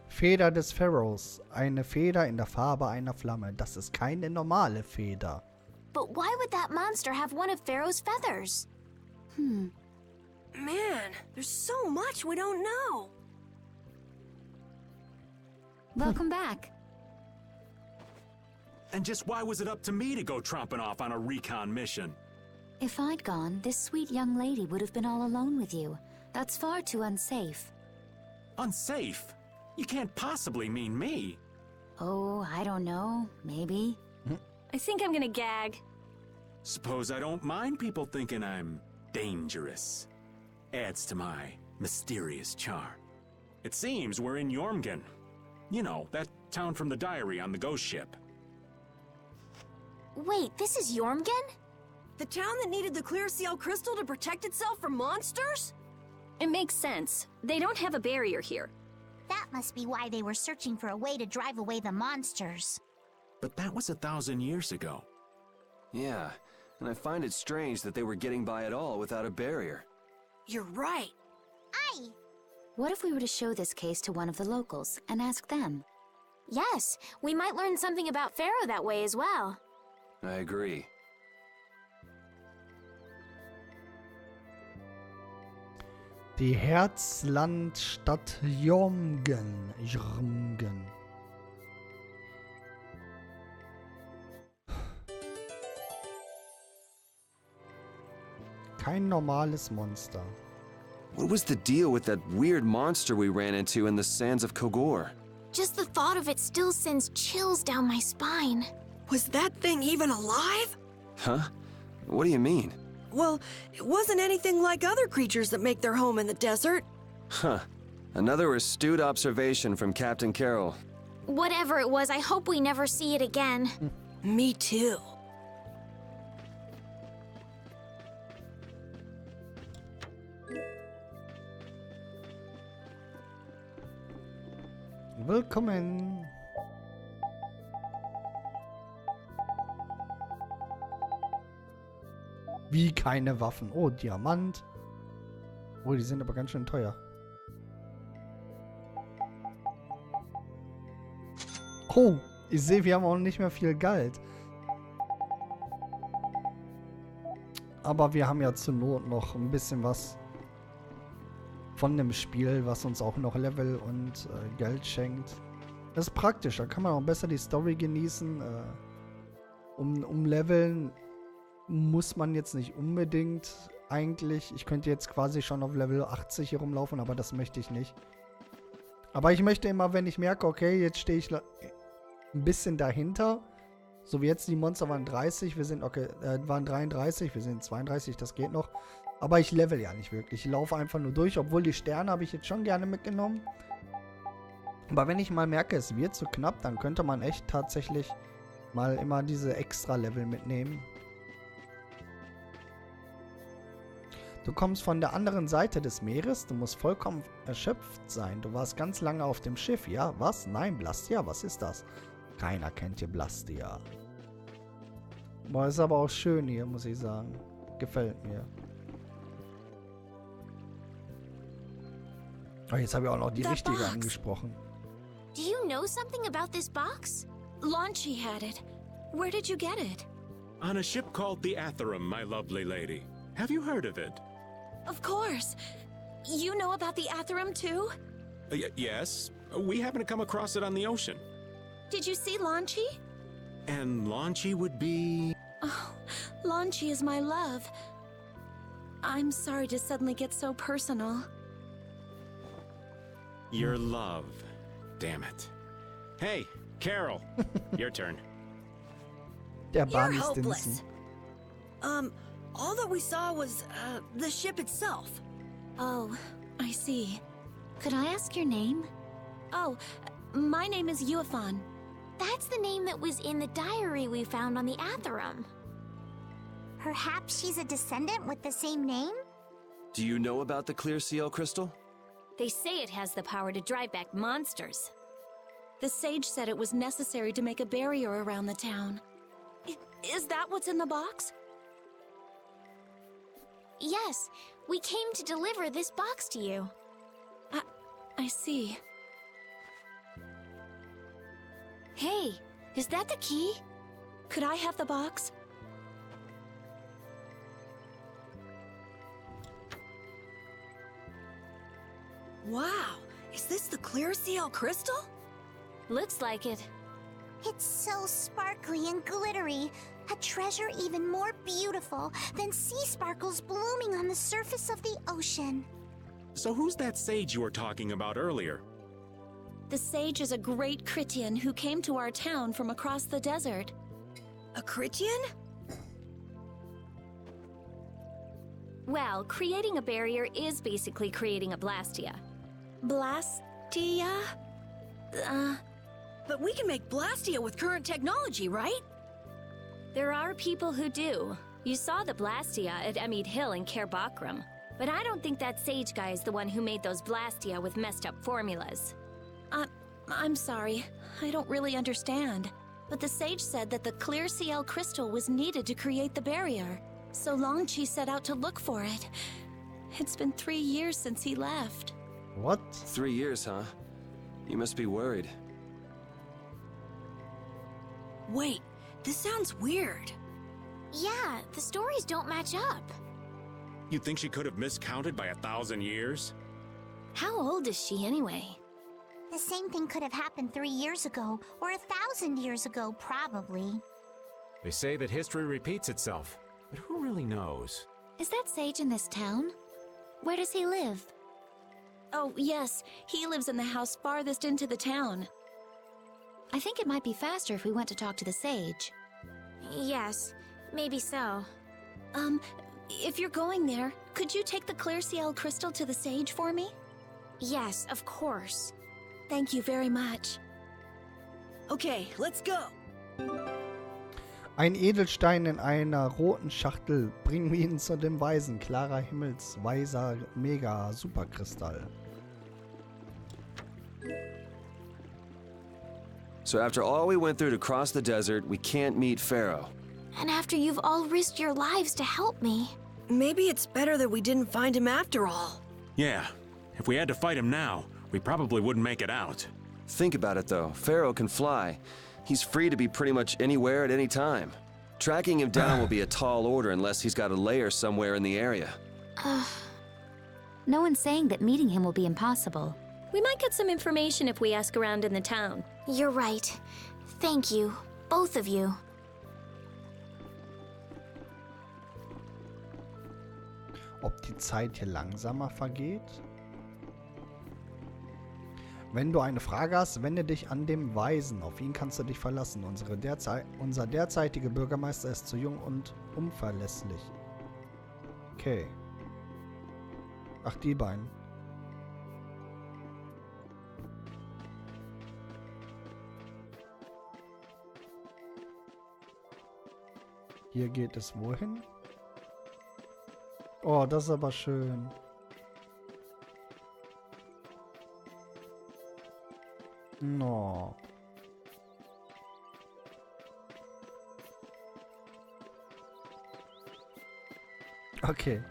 Speaker 1: Feder des Pharaos. Eine Feder in der Farbe einer Flamme. Das ist keine normale Feder.
Speaker 12: But why would that monster have one of Pharaoh's feathers?
Speaker 3: Man, there's so much we don't know.
Speaker 7: Welcome back.
Speaker 2: And just why was it up to me to go tromping off on a recon mission?
Speaker 7: If I'd gone, this sweet young lady would have been all alone with you. That's far too unsafe.
Speaker 2: Unsafe? You can't possibly mean me.
Speaker 7: Oh, I don't know. Maybe.
Speaker 4: I think I'm gonna gag.
Speaker 2: Suppose I don't mind people thinking I'm dangerous. Adds to my mysterious charm. It seems we're in Jormungand. You know, that town from the diary on the ghost ship.
Speaker 12: Wait, this is Jormungand?
Speaker 3: The town that needed the clear seal crystal to protect itself from monsters?
Speaker 4: It makes sense. They don't have a barrier here.
Speaker 6: That must be why they were searching for a way to drive away the monsters.
Speaker 2: But that was 1,000 years ago.
Speaker 5: Yeah, and I find it strange that they were getting by at all without a barrier.
Speaker 3: You're right.
Speaker 6: Aye!
Speaker 7: What if we were to show this case to one of the locals and ask them?
Speaker 12: Yes, we might learn something about Pharaoh that way as well.
Speaker 5: I agree.
Speaker 1: Die Herzlandstadt Jormungand. Jormungand. Kein normales Monster.
Speaker 5: What was the deal with that weird monster we ran into in the sands of Kogorh?
Speaker 12: Just the thought of it still sends chills down my spine.
Speaker 3: Was that thing even alive?
Speaker 5: Huh? What do you mean?
Speaker 3: Well, it wasn't anything like other creatures that make their home in the desert.
Speaker 5: Huh. Another astute observation from Captain Carroll.
Speaker 12: Whatever it was, I hope we never see it again.
Speaker 3: Me too.
Speaker 1: Willkommen. Wie keine Waffen. Oh, Diamant. Oh, die sind aber ganz schön teuer. Oh, ich sehe, wir haben auch nicht mehr viel Geld. Aber wir haben ja zur Not noch ein bisschen was von dem Spiel, was uns auch noch Level und Geld schenkt. Das ist praktisch, da kann man auch besser die Story genießen. Um Leveln muss man jetzt nicht unbedingt eigentlich. Ich könnte jetzt quasi schon auf Level 80 hier rumlaufen, aber das möchte ich nicht. Aber ich möchte immer, wenn ich merke, okay, jetzt stehe ich ein bisschen dahinter. So wie jetzt, die Monster waren 30, wir sind, okay, waren 33, wir sind 32, das geht noch. Aber ich level ja nicht wirklich. Ich laufe einfach nur durch, obwohl die Sterne habe ich jetzt schon gerne mitgenommen. Aber wenn ich mal merke, es wird zu knapp, dann könnte man echt tatsächlich mal immer diese Extra-Level mitnehmen. Du kommst von der anderen Seite des Meeres, du musst vollkommen erschöpft sein. Du warst ganz lange auf dem Schiff, ja? Was? Nein, Blastia? Was ist das? Keiner kennt hier Blastia. Boah, ist aber auch schön hier, muss ich sagen. Gefällt mir. Oh, jetzt habe ich auch noch die richtige angesprochen.
Speaker 12: Do you know something about this box?
Speaker 3: Launchy had it. Where did you get it?
Speaker 2: On a ship called the Atherum, my lovely lady. Have you heard of it?
Speaker 3: Of course. You know about the Atherum too?
Speaker 2: Yes. We happened to come across it on the ocean.
Speaker 3: Did you see Launchy?
Speaker 2: And Launchy would be...
Speaker 3: Oh, Launchy is my love. I'm sorry to suddenly get so personal.
Speaker 2: Your love. Damn it. Hey, Carol. Your turn.
Speaker 1: Der
Speaker 3: You're hopeless. All that we saw was, the ship itself. Oh, I see.
Speaker 7: Could I ask your name?
Speaker 3: Oh, my name is Yuafan.
Speaker 12: That's the name that was in the diary we found on the Atherum.
Speaker 6: Perhaps she's a descendant with the same name?
Speaker 5: Do you know about the clear CL crystal?
Speaker 4: They say it has the power to drive back monsters.
Speaker 3: The sage said it was necessary to make a barrier around the town. Is that what's in the box?
Speaker 12: Yes, we came to deliver this box to you.
Speaker 3: I see.
Speaker 4: Hey, is that the key?
Speaker 3: Could I have the box? Wow, is this the clear CL crystal?
Speaker 4: Looks like it.
Speaker 6: It's so sparkly and glittery. A treasure even more beautiful than sea sparkles blooming on the surface of the ocean.
Speaker 2: So who's that sage you were talking about earlier?
Speaker 3: The sage is a great Critian who came to our town from across the desert. A Critian?
Speaker 4: Well, creating a barrier is basically creating a Blastia.
Speaker 3: Blastia? But we can make Blastia with current technology, right?
Speaker 4: There are people who do. You saw the Blastia at Emmead Hill in Cair Bakram. But I don't think that sage guy is the one who made those Blastia with messed up formulas.
Speaker 3: I'm sorry. I don't really understand. But the sage said that the clear CL crystal was needed to create the barrier. So Longchi set out to look for it. It's been 3 years since he left.
Speaker 1: What?
Speaker 5: 3 years, huh? You must be worried.
Speaker 3: Wait, this sounds weird.
Speaker 12: Yeah, the stories don't match up.
Speaker 2: You think she could have miscounted by 1,000 years?
Speaker 4: How old is she anyway?
Speaker 6: The same thing could have happened 3 years ago, or 1,000 years ago, probably.
Speaker 9: They say that history repeats itself, but who really knows?
Speaker 12: Is that sage in this town? Where does he live?
Speaker 3: Oh, yes, he lives in the house farthest into the town.
Speaker 12: I think it might be faster if we went to talk to the sage.
Speaker 3: Yes, maybe so. If you're going there, could you take the clear CL crystal to the sage for me?
Speaker 12: Yes, of course.
Speaker 3: Thank you very much. Okay, let's go.
Speaker 1: Ein Edelstein in einer roten Schachtel. Bringen wir ihn zu dem Weisen. Klarer Himmels, weiser, mega, Superkristall.
Speaker 5: So after all we went through to cross the desert, we can't meet Pharaoh.
Speaker 12: And after you've all risked your lives to help me.
Speaker 3: Maybe it's better that we didn't find him after all.
Speaker 2: Yeah, if we had to fight him now, we probably wouldn't make it out.
Speaker 5: Think about it though, Pharaoh can fly. He's free to be pretty much anywhere at any time. Tracking him down will be a tall order unless he's got a lair somewhere in the area.
Speaker 12: No one's saying that meeting him will be impossible.
Speaker 4: We might get some information if we ask around in the town.
Speaker 12: You're right. Thank you, both of you.
Speaker 1: Ob die Zeit hier langsamer vergeht? Wenn du eine Frage hast, wende dich an den Weisen. Auf ihn kannst du dich verlassen. Unser derzeitiger Bürgermeister ist zu jung und unverlässlich. Okay. Ach, die beiden. Hier geht es wohin? Oh, das ist aber schön. No. Okay.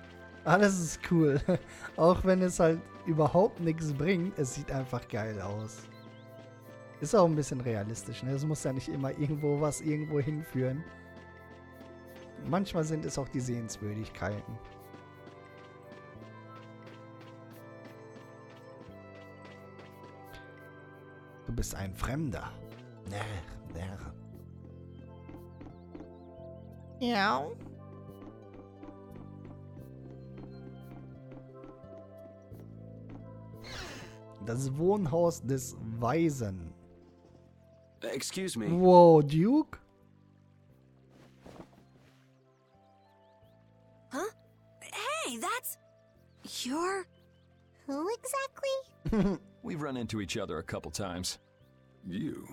Speaker 1: Alles ist cool. Auch wenn es halt überhaupt nichts bringt, es sieht einfach geil aus. Ist auch ein bisschen realistisch, ne? Es muss ja nicht immer irgendwo hinführen. Manchmal sind es auch die Sehenswürdigkeiten. Du bist ein Fremder. Ja. Das Wohnhaus des Weisen.
Speaker 5: Excuse me.
Speaker 1: Wow, Duke?
Speaker 3: Huh? Hey, that's... You're...
Speaker 6: Who exactly?
Speaker 8: We've run into each other a couple times.
Speaker 10: You.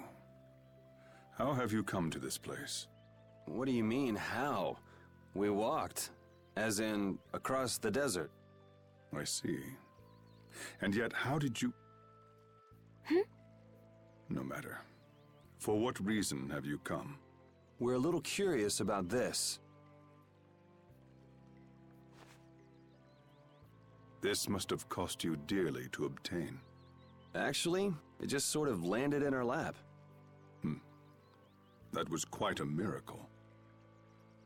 Speaker 14: How have you come to this place?
Speaker 5: What do you mean, how? We walked. As in, across the desert.
Speaker 14: I see. And yet, how did you... No matter. For what reason have you come?
Speaker 5: We're a little curious about this.
Speaker 14: This must have cost you dearly to obtain.
Speaker 5: Actually, it just sort of landed in our lap.
Speaker 14: That was quite a miracle.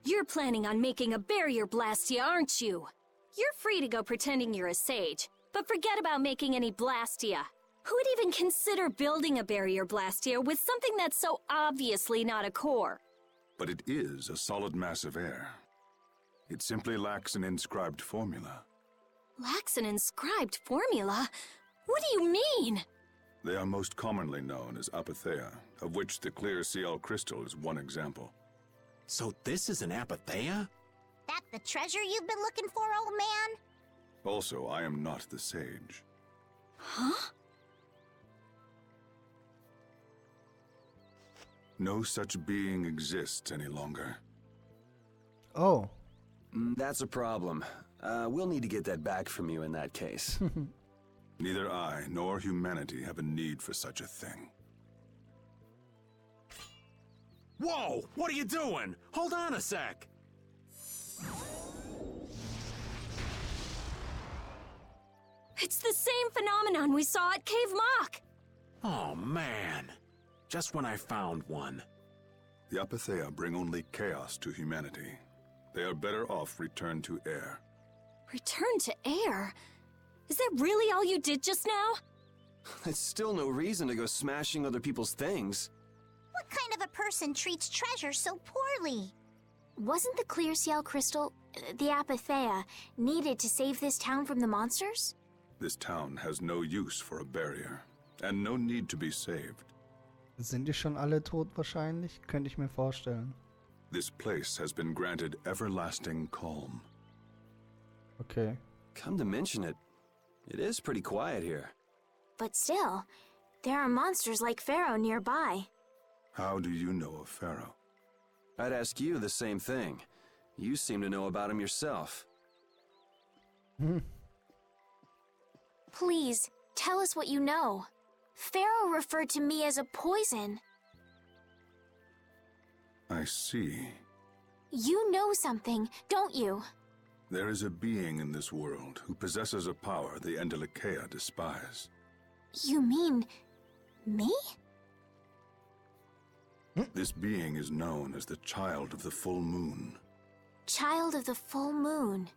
Speaker 4: You're planning on making a barrier blastia, aren't you? You're free to go pretending you're a sage, but forget about making any blastia. Who would even consider building a barrier blastia with something that's so obviously not a core?
Speaker 14: But it is a solid mass of air. It simply lacks an inscribed formula.
Speaker 4: Lacks an inscribed formula? What do you mean?
Speaker 14: They are most commonly known as apatheia, of which the clear CL crystal is one example.
Speaker 2: So this is an apatheia?
Speaker 6: That the treasure you've been looking for, old man?
Speaker 14: Also, I am not the sage.
Speaker 4: Huh?
Speaker 14: No such being exists any longer.
Speaker 1: Oh.
Speaker 5: That's a problem. We'll need to get that back from you in that case.
Speaker 14: Neither I nor humanity have a need for such a thing.
Speaker 2: Whoa! What are you doing? Hold on a sec!
Speaker 4: It's the same phenomenon we saw at Cave Mock!
Speaker 2: Oh, man. Just when I found one.
Speaker 14: The apatheia bring only chaos to humanity. They are better off returned to air.
Speaker 4: Return to air? Is that really all you did just now?
Speaker 5: It's still no reason to go smashing other people's things.
Speaker 6: What kind of a person treats treasure so poorly?
Speaker 12: Wasn't the clear CL crystal, the apatheia, needed to save this town from the monsters?
Speaker 14: This town has no use for a barrier, and no need to be saved.
Speaker 1: Sind die schon alle tot wahrscheinlich? Könnte ich mir vorstellen.
Speaker 14: This place has been granted everlasting calm.
Speaker 1: Okay.
Speaker 5: Come to mention it, it is pretty quiet here.
Speaker 12: But still, there are monsters like Pharaoh nearby.
Speaker 14: How do you know of Pharaoh?
Speaker 5: I'd ask you the same thing. You seem to know about him yourself.
Speaker 12: Please, tell us what you know. Pharaoh referred to me as a poison.
Speaker 14: I see.
Speaker 12: You know something, don't you?
Speaker 14: There is a being in this world who possesses a power the Entelikeia despise.
Speaker 12: You mean... me?
Speaker 14: This being is known as the Child of the Full Moon.
Speaker 12: Child of the Full Moon.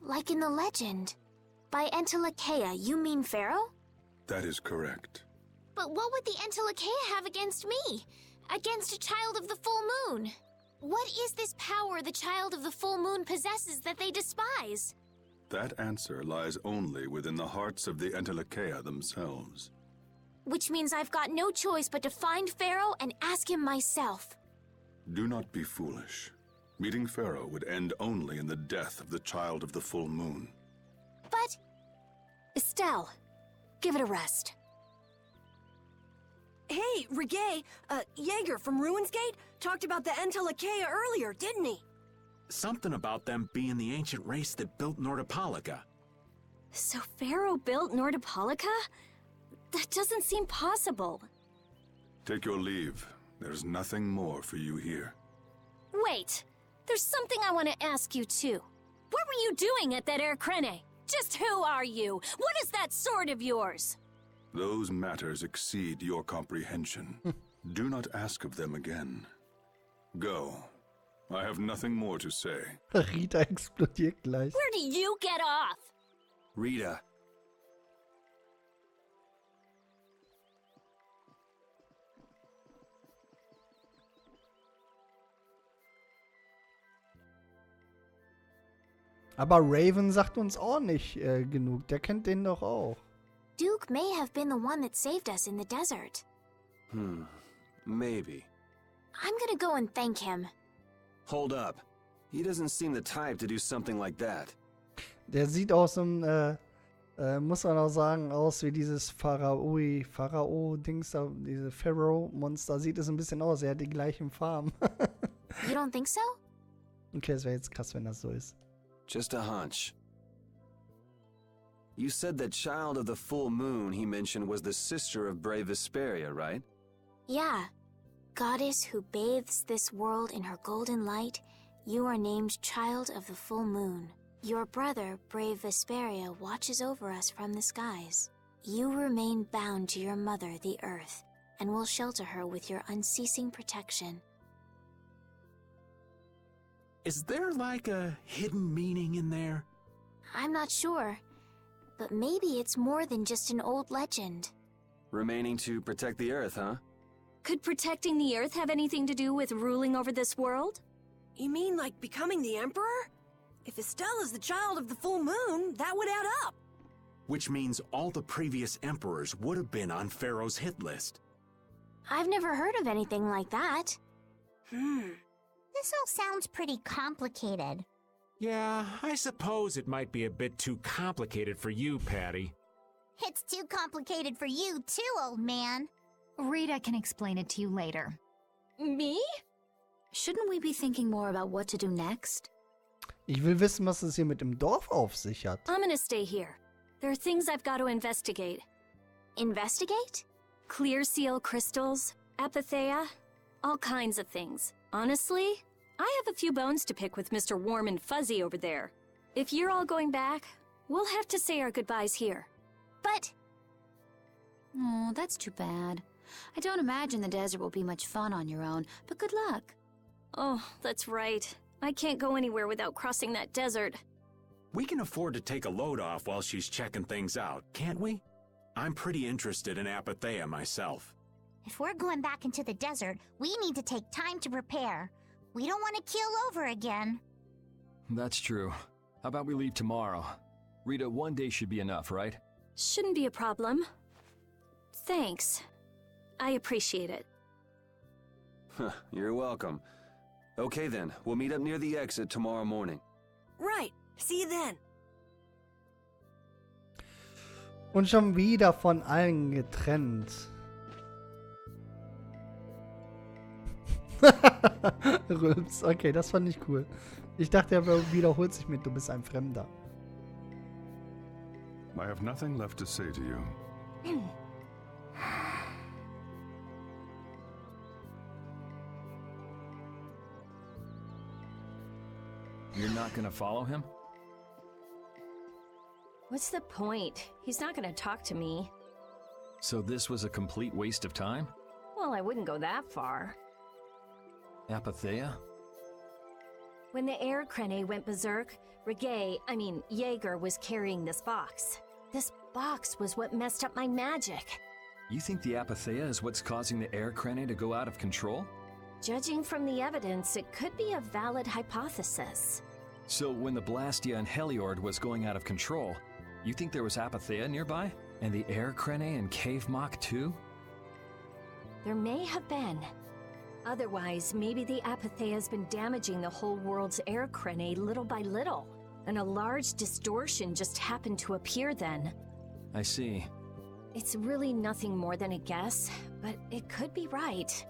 Speaker 12: Like in the legend. By Entelikeia, you mean Pharaoh?
Speaker 14: That is correct.
Speaker 12: But what would the Entelikeia have against me? Against a Child of the Full Moon? What is this power the Child of the Full Moon possesses that they despise?
Speaker 14: That answer lies only within the hearts of the Entelikeia themselves.
Speaker 12: Which means I've got no choice but to find Pharaoh and ask him myself.
Speaker 14: Do not be foolish. Meeting Pharaoh would end only in the death of the Child of the Full Moon.
Speaker 12: But...
Speaker 4: Estelle, give it a rest.
Speaker 15: Hey, Reggae, Jaeger from Ruinsgate talked about the Entelikeia earlier, didn't he?
Speaker 2: Something about them being the ancient race that built Nordopolica.
Speaker 4: So Pharaoh built Nordopolica? That doesn't seem possible.
Speaker 14: Take your leave. There's nothing more for you here.
Speaker 4: Wait, there's something I want to ask you too. What were you doing at that Air Krene? Just who are you? What is that sword of yours?
Speaker 14: Those matters exceed your comprehension. Do not ask of them again. Go. I have nothing more to say.
Speaker 1: Rita explodiert gleich.
Speaker 4: Where do you get off?
Speaker 5: Rita.
Speaker 1: Aber Raven sagt uns auch nicht genug. Der kennt den doch auch.
Speaker 12: Duke may have been the one that saved us in the desert.
Speaker 5: Maybe.
Speaker 12: I'm gonna go and thank him.
Speaker 5: Hold up. He doesn't seem the type to do something like that.
Speaker 1: Der sieht aus so ein Muss man auch sagen, aus wie dieses Pharao-Dings da, diese Pharaoh-Monster, sieht es ein bisschen aus. Er hat die gleichen Farben.
Speaker 12: You don't think so?
Speaker 1: Okay, es wäre jetzt krass, wenn das so ist.
Speaker 5: Just a hunch. You said that child of the full moon he mentioned was the sister of brave Vesperia, right?
Speaker 12: Yeah. Goddess who bathes this world in her golden light, you are named Child of the Full Moon. Your brother, brave Vesperia, watches over us from the skies. You remain bound to your mother, the Earth, and will shelter her with your unceasing protection.
Speaker 2: Is there like a hidden meaning in there?
Speaker 12: I'm not sure, but maybe it's more than just an old legend.
Speaker 5: Remaining to protect the Earth, huh?
Speaker 4: Could protecting the Earth have anything to do with ruling over this world?
Speaker 15: You mean like becoming the Emperor? If Estella's the child of the full moon, that would add up.
Speaker 2: Which means all the previous emperors would have been on Pharaoh's hit list.
Speaker 12: I've never heard of anything like that.
Speaker 6: This all sounds pretty complicated.
Speaker 9: Yeah, I suppose it might be a bit too complicated for you, Patty.
Speaker 6: It's too complicated for you too, old man.
Speaker 7: Rita can explain it to you later.
Speaker 4: Me?
Speaker 3: Shouldn't we be thinking more about what to do next?
Speaker 1: Ich will wissen, was es hier mit dem Dorf auf sich hat.
Speaker 4: I'm gonna stay here. There are things I've got to investigate.
Speaker 12: Investigate?
Speaker 4: Clear seal crystals, apatheia, all kinds of things. Honestly, I have a few bones to pick with Mr. Warm and Fuzzy over there. If you're all going back, we'll have to say our goodbyes here.
Speaker 12: But...
Speaker 3: Oh, that's too bad. I don't imagine the desert will be much fun on your own, but good luck.
Speaker 4: Oh, that's right. I can't go anywhere without crossing that desert.
Speaker 2: We can afford to take a load off while she's checking things out, can't we? I'm pretty interested in apatheia myself.
Speaker 6: If we're going back into the desert, we need to take time to prepare. We don't want to keel over again.
Speaker 8: That's true. How about we leave tomorrow? Rita, one day should be enough, right?
Speaker 4: Shouldn't be a problem. Thanks. I appreciate it.
Speaker 5: You're welcome. Okay then, we'll meet up near the exit tomorrow morning.
Speaker 15: Right. See you then.
Speaker 1: Und schon wieder von allen getrennt. Rülps, okay, das fand ich cool. Ich dachte, er wiederholt sich mit, du bist ein Fremder.
Speaker 14: I have nothing left to say to you.
Speaker 8: You're not gonna follow him?
Speaker 4: What's the point? He's not gonna talk to me.
Speaker 8: So this was a complete waste of time?
Speaker 4: Well, I wouldn't go that far.
Speaker 8: Apatheia?
Speaker 4: When the air crane went berserk, Jaeger was carrying this box. This box was what messed up my magic.
Speaker 8: You think the apatheia is what's causing the air crane to go out of control?
Speaker 4: Judging from the evidence, it could be a valid hypothesis.
Speaker 8: So when the Blastia and Heliord was going out of control, you think there was apatheia nearby? And the air crane and cave mock too?
Speaker 4: There may have been. Otherwise, maybe the apatheia has been damaging the whole world's air crane little by little, and a large distortion just happened to appear then.
Speaker 8: I see.
Speaker 4: It's really nothing more than a guess, but it could be right.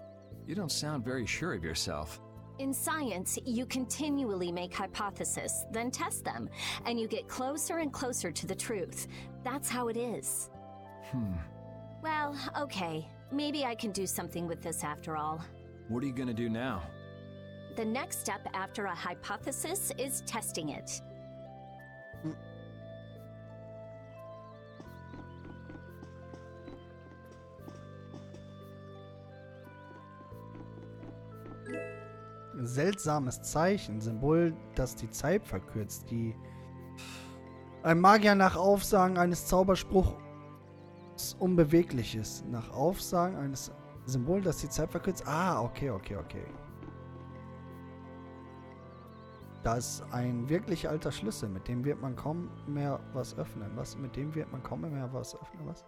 Speaker 8: You don't sound very sure of yourself.
Speaker 4: In science, you continually make hypotheses, then test them, and you get closer and closer to the truth. That's how it is. Well, okay. Maybe I can do something with this after all.
Speaker 8: What are you gonna do now?
Speaker 4: The next step after a hypothesis is testing it.
Speaker 1: Seltsames Zeichen, Symbol, das die Zeit verkürzt. Ein Magier nach Aufsagen eines Zauberspruchs unbeweglich ist. Nach Aufsagen eines Symbol, das die Zeit verkürzt. Ah, okay. Da ist ein wirklich alter Schlüssel, mit dem wird man kaum mehr was öffnen. Was? Mit dem wird man kaum mehr was öffnen? Was?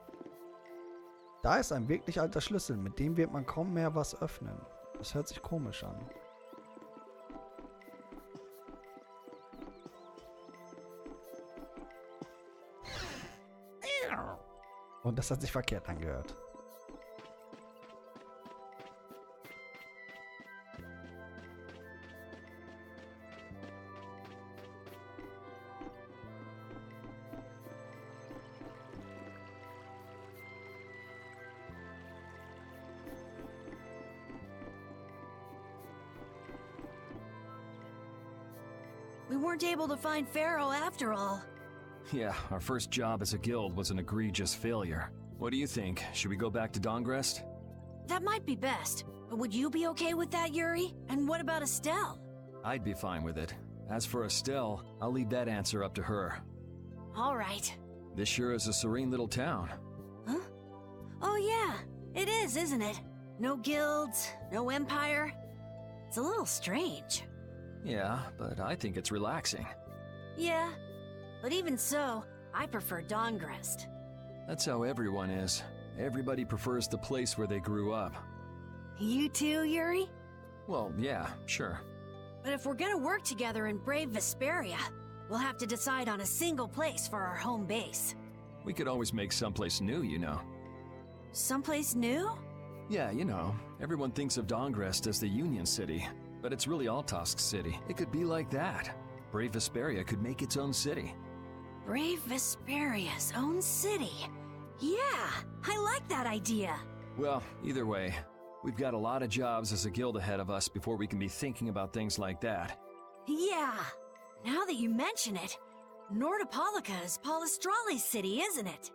Speaker 1: Da ist ein wirklich alter Schlüssel, mit dem wird man kaum mehr was öffnen. Das hört sich komisch an. Und das hat sich verkehrt angehört.
Speaker 15: We weren't able to find Pharaoh after all.
Speaker 8: Yeah, our first job as a guild was an egregious failure. What do you think? Should we go back to Dongrest?
Speaker 15: That might be best. But would you be okay with that, Yuri? And what about Estelle?
Speaker 8: I'd be fine with it. As for Estelle, I'll leave that answer up to her.
Speaker 15: All right.
Speaker 8: This sure is a serene little town.
Speaker 15: Huh? Oh yeah, it is, isn't it? No guilds, no empire. It's a little strange.
Speaker 8: Yeah, but I think it's relaxing.
Speaker 15: Yeah, but even so, I prefer Dongrest.
Speaker 8: That's how everyone is. Everybody prefers the place where they grew up.
Speaker 15: You too, Yuri?
Speaker 8: Well, yeah, sure.
Speaker 15: But if we're gonna work together in brave Vesperia, we'll have to decide on a single place for our home base.
Speaker 8: We could always make someplace new, you know.
Speaker 15: Someplace new?
Speaker 8: Yeah, you know, everyone thinks of Dongrest as the Union City, but it's really Altosk City. It could be like that. Brave Vesperia could make its own city.
Speaker 15: Brave Vesperia's own city. Yeah, I like that idea.
Speaker 8: Well, either way, we've got a lot of jobs as a guild ahead of us before we can be thinking about things like that.
Speaker 15: Yeah, now that you mention it, Nordopolica is Palestrali's city, isn't it?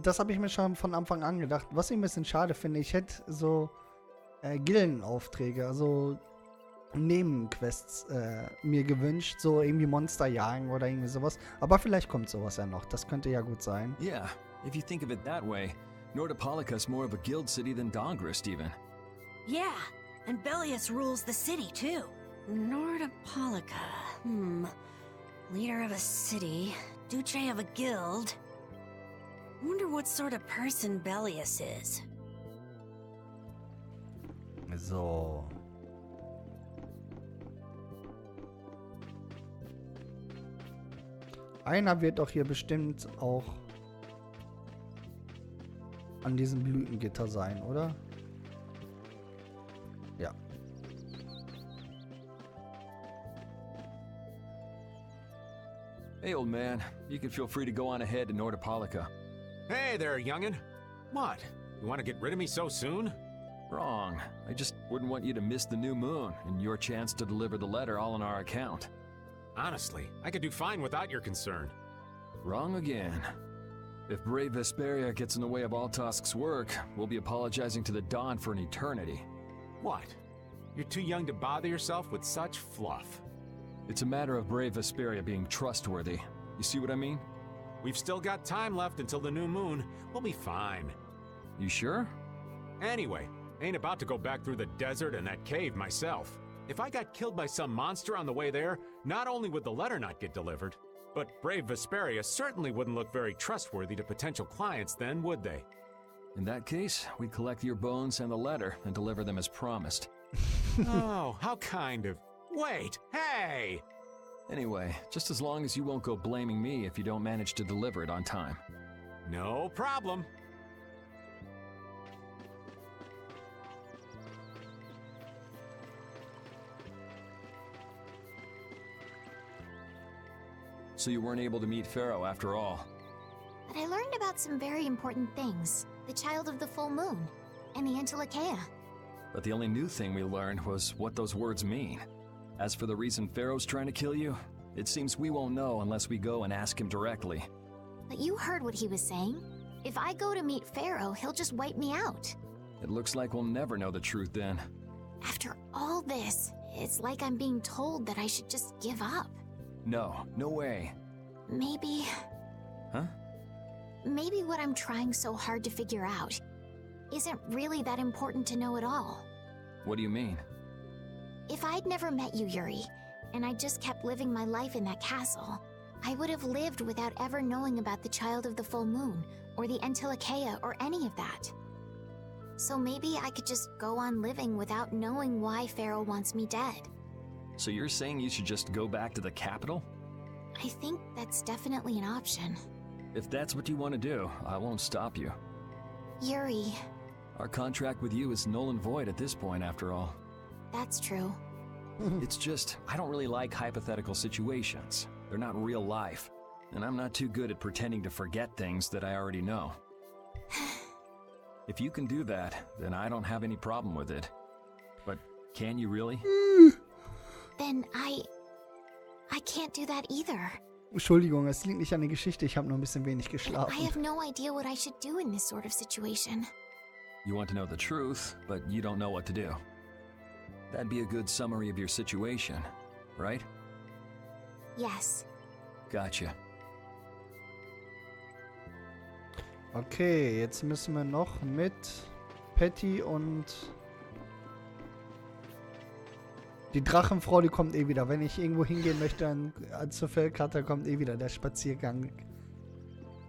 Speaker 1: Das habe ich mir schon von Anfang an gedacht. Was ich ein bisschen schade finde, ich hätte so Gildenaufträge, also Nebenquests mir gewünscht, so irgendwie Monster jagen oder irgendwie sowas. Aber vielleicht kommt sowas ja noch, das könnte ja gut sein.
Speaker 8: Yeah, if you think of it that way, Nordopolica is more of a guild city than Dongrest even.
Speaker 15: Yeah, and Bellius rules the city too. Nordopolica, leader of a city, Duce of a guild. Wonder what sort of person Bellius is.
Speaker 1: So. Einer wird doch hier bestimmt auch an diesem Blütengitter sein, oder? Ja.
Speaker 8: Hey, old man. You can feel free to go on ahead to Nordopolica.
Speaker 9: Hey there, youngin'. What? You want to get rid of me so soon?
Speaker 8: Wrong. I just wouldn't want you to miss the new moon and your chance to deliver the letter all on our account.
Speaker 9: Honestly, I could do fine without your concern.
Speaker 8: Wrong again. If brave Vesperia gets in the way of Altosk's work, we'll be apologizing to the Dawn for an eternity.
Speaker 9: What? You're too young to bother yourself with such fluff.
Speaker 8: It's a matter of brave Vesperia being trustworthy. You see what I mean?
Speaker 9: We've still got time left until the new moon. We'll be fine.
Speaker 8: You sure?
Speaker 9: Anyway, ain't about to go back through the desert and that cave myself. If I got killed by some monster on the way there, not only would the letter not get delivered, but brave Vesperia certainly wouldn't look very trustworthy to potential clients then, would they?
Speaker 8: In that case, we'd collect your bones and the letter and deliver them as promised.
Speaker 9: Oh, how kind of... Wait, hey!
Speaker 8: Anyway, just as long as you won't go blaming me if you don't manage to deliver it on time.
Speaker 9: No problem.
Speaker 8: So you weren't able to meet Pharaoh after all.
Speaker 6: But I learned about some very important things. The child of the full moon, and the Antilocheia.
Speaker 8: But the only new thing we learned was what those words mean. As for the reason Pharaoh's trying to kill you, it seems we won't know unless we go and ask him directly.
Speaker 6: But you heard what he was saying. If I go to meet Pharaoh, he'll just wipe me out.
Speaker 8: It looks like we'll never know the truth then.
Speaker 6: After all this, it's like I'm being told that I should just give up.
Speaker 8: No, no way.
Speaker 6: Maybe...
Speaker 8: Huh?
Speaker 6: Maybe what I'm trying so hard to figure out isn't really that important to know at all.
Speaker 8: What do you mean?
Speaker 6: If I'd never met you, Yuri, and I just kept living my life in that castle, I would have lived without ever knowing about the child of the full moon, or the Antilocheia, or any of that. So maybe I could just go on living without knowing why Pharaoh wants me dead.
Speaker 8: So you're saying you should just go back to the capital?
Speaker 6: I think that's definitely an option.
Speaker 8: If that's what you want to do, I won't stop you.
Speaker 6: Yuri.
Speaker 8: Our contract with you is null and void at this point, after all.
Speaker 6: That's true.
Speaker 8: It's just, I don't really like hypothetical situations. They're not real life. And I'm not too good at pretending to forget things that I already know. If you can do that, then I don't have any problem with it. But can you really?
Speaker 6: Then I can't do that either.
Speaker 1: Entschuldigung, es liegt nicht an der Geschichte, ich habe nur ein bisschen wenig geschlafen.
Speaker 6: I have no idea what I should do in this sort of situation.
Speaker 8: You want to know the truth, but you don't know what to do. That'd be a good summary of your situation, right?
Speaker 6: Yes.
Speaker 8: Gotcha.
Speaker 1: Okay, jetzt müssen wir noch mit Patty und die Drachenfrau, die kommt eh wieder. Wenn ich irgendwo hingehen möchte, dann zur Feldkarte kommt eh wieder der Spaziergang.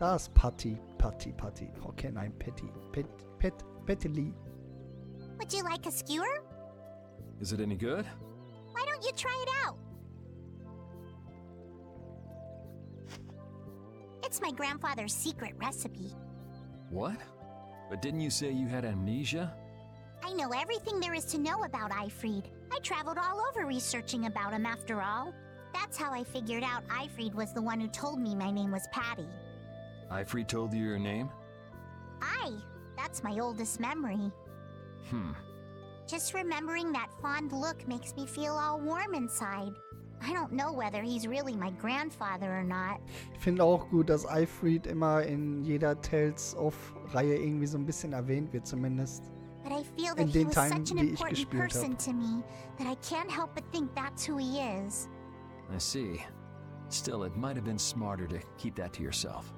Speaker 1: Da ist Patty. Okay, nein, Patty. Patty.
Speaker 12: Would you like a skewer?
Speaker 8: Is it any good?
Speaker 12: Why don't you try it out? It's my grandfather's secret recipe.
Speaker 8: What? But didn't you say you had amnesia?
Speaker 12: I know everything there is to know about Eifried. I traveled all over researching about him after all. That's how I figured out Eifried was the one who told me my name was Patty.
Speaker 8: Eifried told you your name?
Speaker 12: That's my oldest memory. Just remembering that fond look makes me feel all warm inside. I don't know whether he's really my grandfather or not.
Speaker 1: Ich finde auch gut, dass Eifried immer in jeder Tales-of-Reihe irgendwie so ein bisschen erwähnt wird, zumindest.
Speaker 12: But I feel that he was such an important person to me that I can't help but think that's who he is.
Speaker 8: I see. Still, it might have been smarter to keep that to yourself.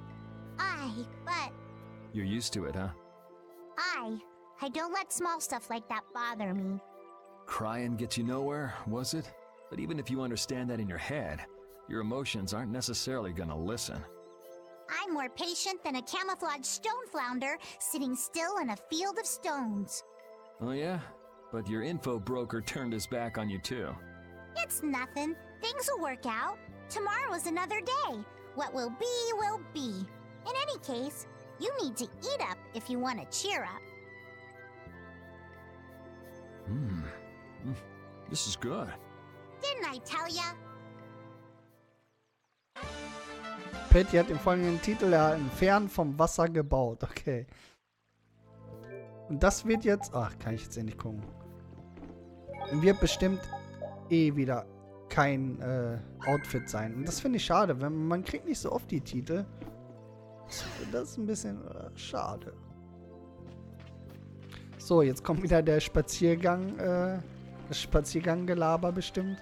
Speaker 12: But...
Speaker 8: You're used to it, huh?
Speaker 12: I don't let small stuff like that bother me.
Speaker 8: Crying gets you nowhere, was it? But even if you understand that in your head, your emotions aren't necessarily gonna listen.
Speaker 12: I'm more patient than a camouflaged stone flounder sitting still in a field of stones.
Speaker 8: Oh yeah? But your info broker turned his back on you too.
Speaker 12: It's nothing. Things will work out. Tomorrow is another day. What will be, will be. In any case, you need to eat up if you want to cheer up.
Speaker 8: This is good.
Speaker 12: Didn't I tell ya?
Speaker 1: Patty hat den folgenden Titel erhalten: Fern vom Wasser gebaut. Okay. Und das wird jetzt... Ach, kann ich jetzt eh nicht gucken. Wird bestimmt eh wieder kein Outfit sein. Und das finde ich schade. Man kriegt nicht so oft die Titel. Das ist ein bisschen schade. So, jetzt kommt wieder der Spaziergang. Das Spazierganggelaber bestimmt.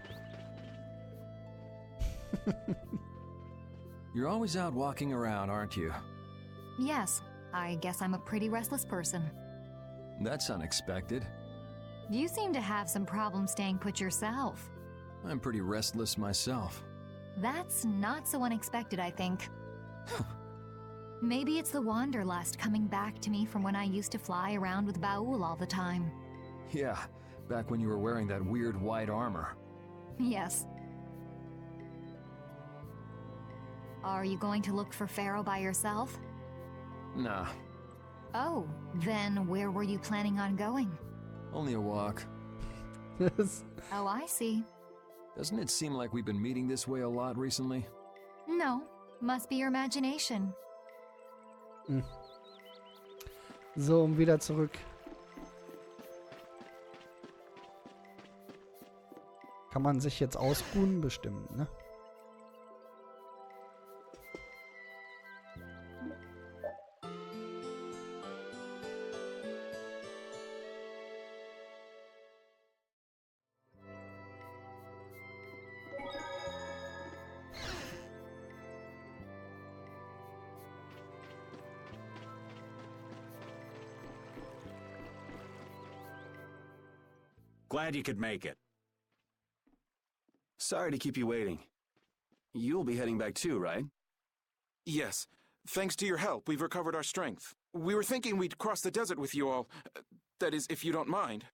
Speaker 8: You're always out walking around, aren't you?
Speaker 7: Yes, I guess I'm a pretty restless person.
Speaker 8: That's unexpected.
Speaker 7: You seem to have some problems staying put yourself.
Speaker 8: I'm pretty restless myself.
Speaker 7: That's not so unexpected, I think. Maybe it's the wanderlust coming back to me from when I used to fly around with Baul all the time.
Speaker 8: Yeah, back when you were wearing that weird white armor.
Speaker 7: Yes. Are you going to look for Pharaoh by yourself?
Speaker 8: Nah.
Speaker 7: Oh, then where were you planning on going?
Speaker 8: Only a walk.
Speaker 7: Oh, I see.
Speaker 8: Doesn't it seem like we've been meeting this way a lot recently?
Speaker 7: No, must be your imagination.
Speaker 1: So, und wieder zurück. Kann man sich jetzt ausruhen? Bestimmt, ne?
Speaker 2: Glad you could make it.
Speaker 5: Sorry to keep you waiting. You'll be heading back too, right?
Speaker 16: Yes. Thanks to your help, we've recovered our strength. We were thinking we'd cross the desert with you all. That is, if you don't mind.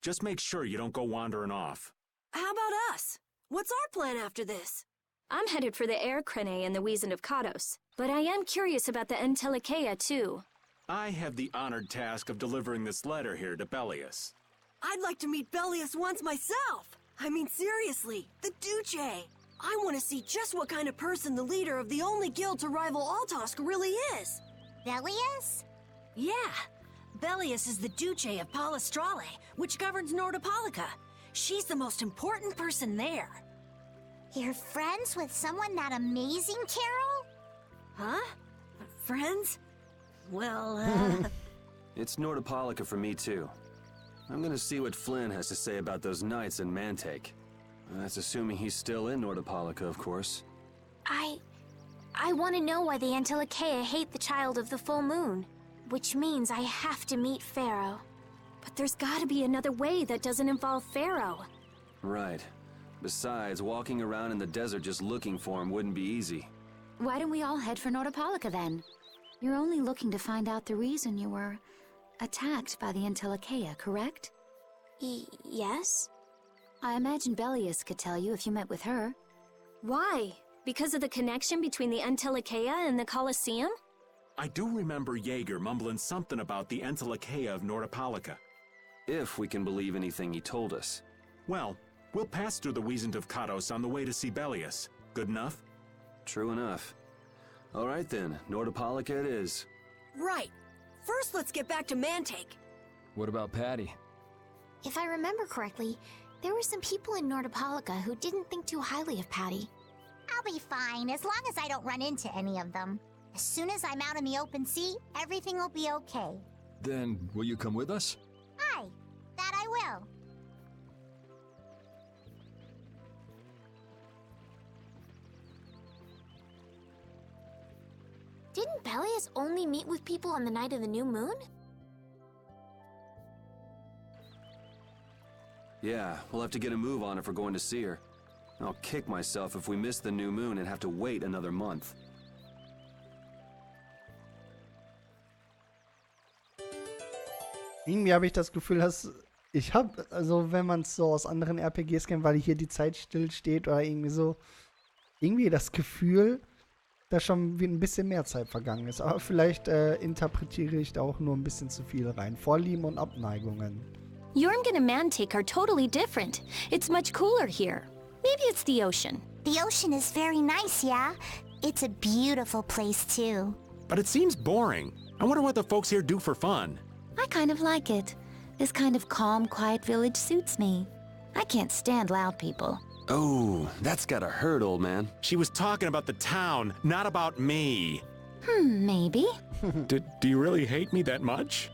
Speaker 2: Just make sure you don't go wandering off.
Speaker 15: How about us? What's our plan after this?
Speaker 4: I'm headed for the Air Crene and the Wiesen of Kados, but I am curious about the Entelikeia too.
Speaker 2: I have the honored task of delivering this letter here to Bellius.
Speaker 15: I'd like to meet Bellius once myself. I mean, seriously, the Duce. I want to see just what kind of person the leader of the only guild to rival Altosk really is.
Speaker 6: Bellius?
Speaker 15: Yeah. Bellius is the Duce of Palestrale, which governs Nordopolica. She's the most important person there.
Speaker 6: You're friends with someone that amazing, Carol?
Speaker 15: Huh? Friends? Well,
Speaker 5: It's Nordopolica for me, too. I'm gonna see what Flynn has to say about those knights in Mantake. That's assuming he's still in Nordopolica, of course.
Speaker 12: I want to know why the Entelikeia hate the child of the full moon. Which means I have to meet Pharaoh.
Speaker 4: But there's gotta be another way that doesn't involve Pharaoh.
Speaker 5: Right. Besides, walking around in the desert just looking for him wouldn't be easy.
Speaker 7: Why don't we all head for Nordopolica then? You're only looking to find out the reason you were attacked by the Entelikeia, correct?
Speaker 12: Yes?
Speaker 7: I imagine Bellius could tell you if you met with her.
Speaker 4: Why? Because of the connection between the Entelikeia and the Colosseum?
Speaker 2: I do remember Jaeger mumbling something about the Entelikeia of Nordopolica.
Speaker 5: If we can believe anything he told us.
Speaker 2: Well, we'll pass through the Wiesen of Kados on the way to see Bellius. Good enough?
Speaker 5: True enough. All right then, Nordopolica it is.
Speaker 15: right. First, let's get back to Mantake.
Speaker 8: What about Patty?
Speaker 6: If I remember correctly, there were some people in Nordopolica who didn't think too highly of Patty.
Speaker 17: I'll be fine, as long as I don't run into any of them. As soon as I'm out in the open sea, everything will be okay.
Speaker 8: Then, will you come with us?
Speaker 17: Aye, that I will.
Speaker 12: Didn't Bellius only meet with people on the night of the new moon?
Speaker 5: Yeah, we'll have to get a move on if we're going to see her. I'll kick myself if we miss the new moon and have to wait another month.
Speaker 1: Irgendwie habe ich das Gefühl, dass ich habe, also wenn man es so aus anderen RPGs kennt, weil hier die Zeit stillsteht oder irgendwie so, irgendwie das Gefühl, dass schon wie ein bisschen mehr Zeit vergangen ist. Aber vielleicht interpretiere ich da auch nur ein bisschen zu viel rein. Vorlieben und Abneigungen.
Speaker 4: Jormungand and Mantake are totally different. It's much cooler here. Maybe it's the ocean.
Speaker 17: The ocean is very nice, yeah? It's a beautiful place, too.
Speaker 2: But it seems boring. I wonder what the folks here do for fun.
Speaker 7: I kind of like it. This kind of calm, quiet village suits me. I can't stand loud people.
Speaker 5: Oh, that's gotta hurt, old man.
Speaker 2: She was talking about the town, not about me.
Speaker 7: Maybe.
Speaker 2: Do you really hate me that much?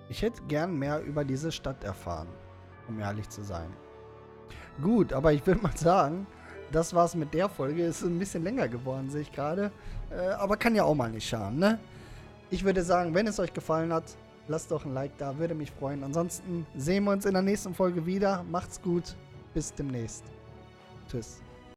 Speaker 1: Ich hätte gern mehr über diese Stadt erfahren, um ehrlich zu sein. Gut, aber ich würde mal sagen, das war's mit der Folge. Ist ein bisschen länger geworden, sehe ich gerade. Aber kann ja auch mal nicht schaden, ne? Ich würde sagen, wenn es euch gefallen hat, lasst doch ein Like da, würde mich freuen. Ansonsten sehen wir uns in der nächsten Folge wieder. Macht's gut, bis demnächst. Tschüss.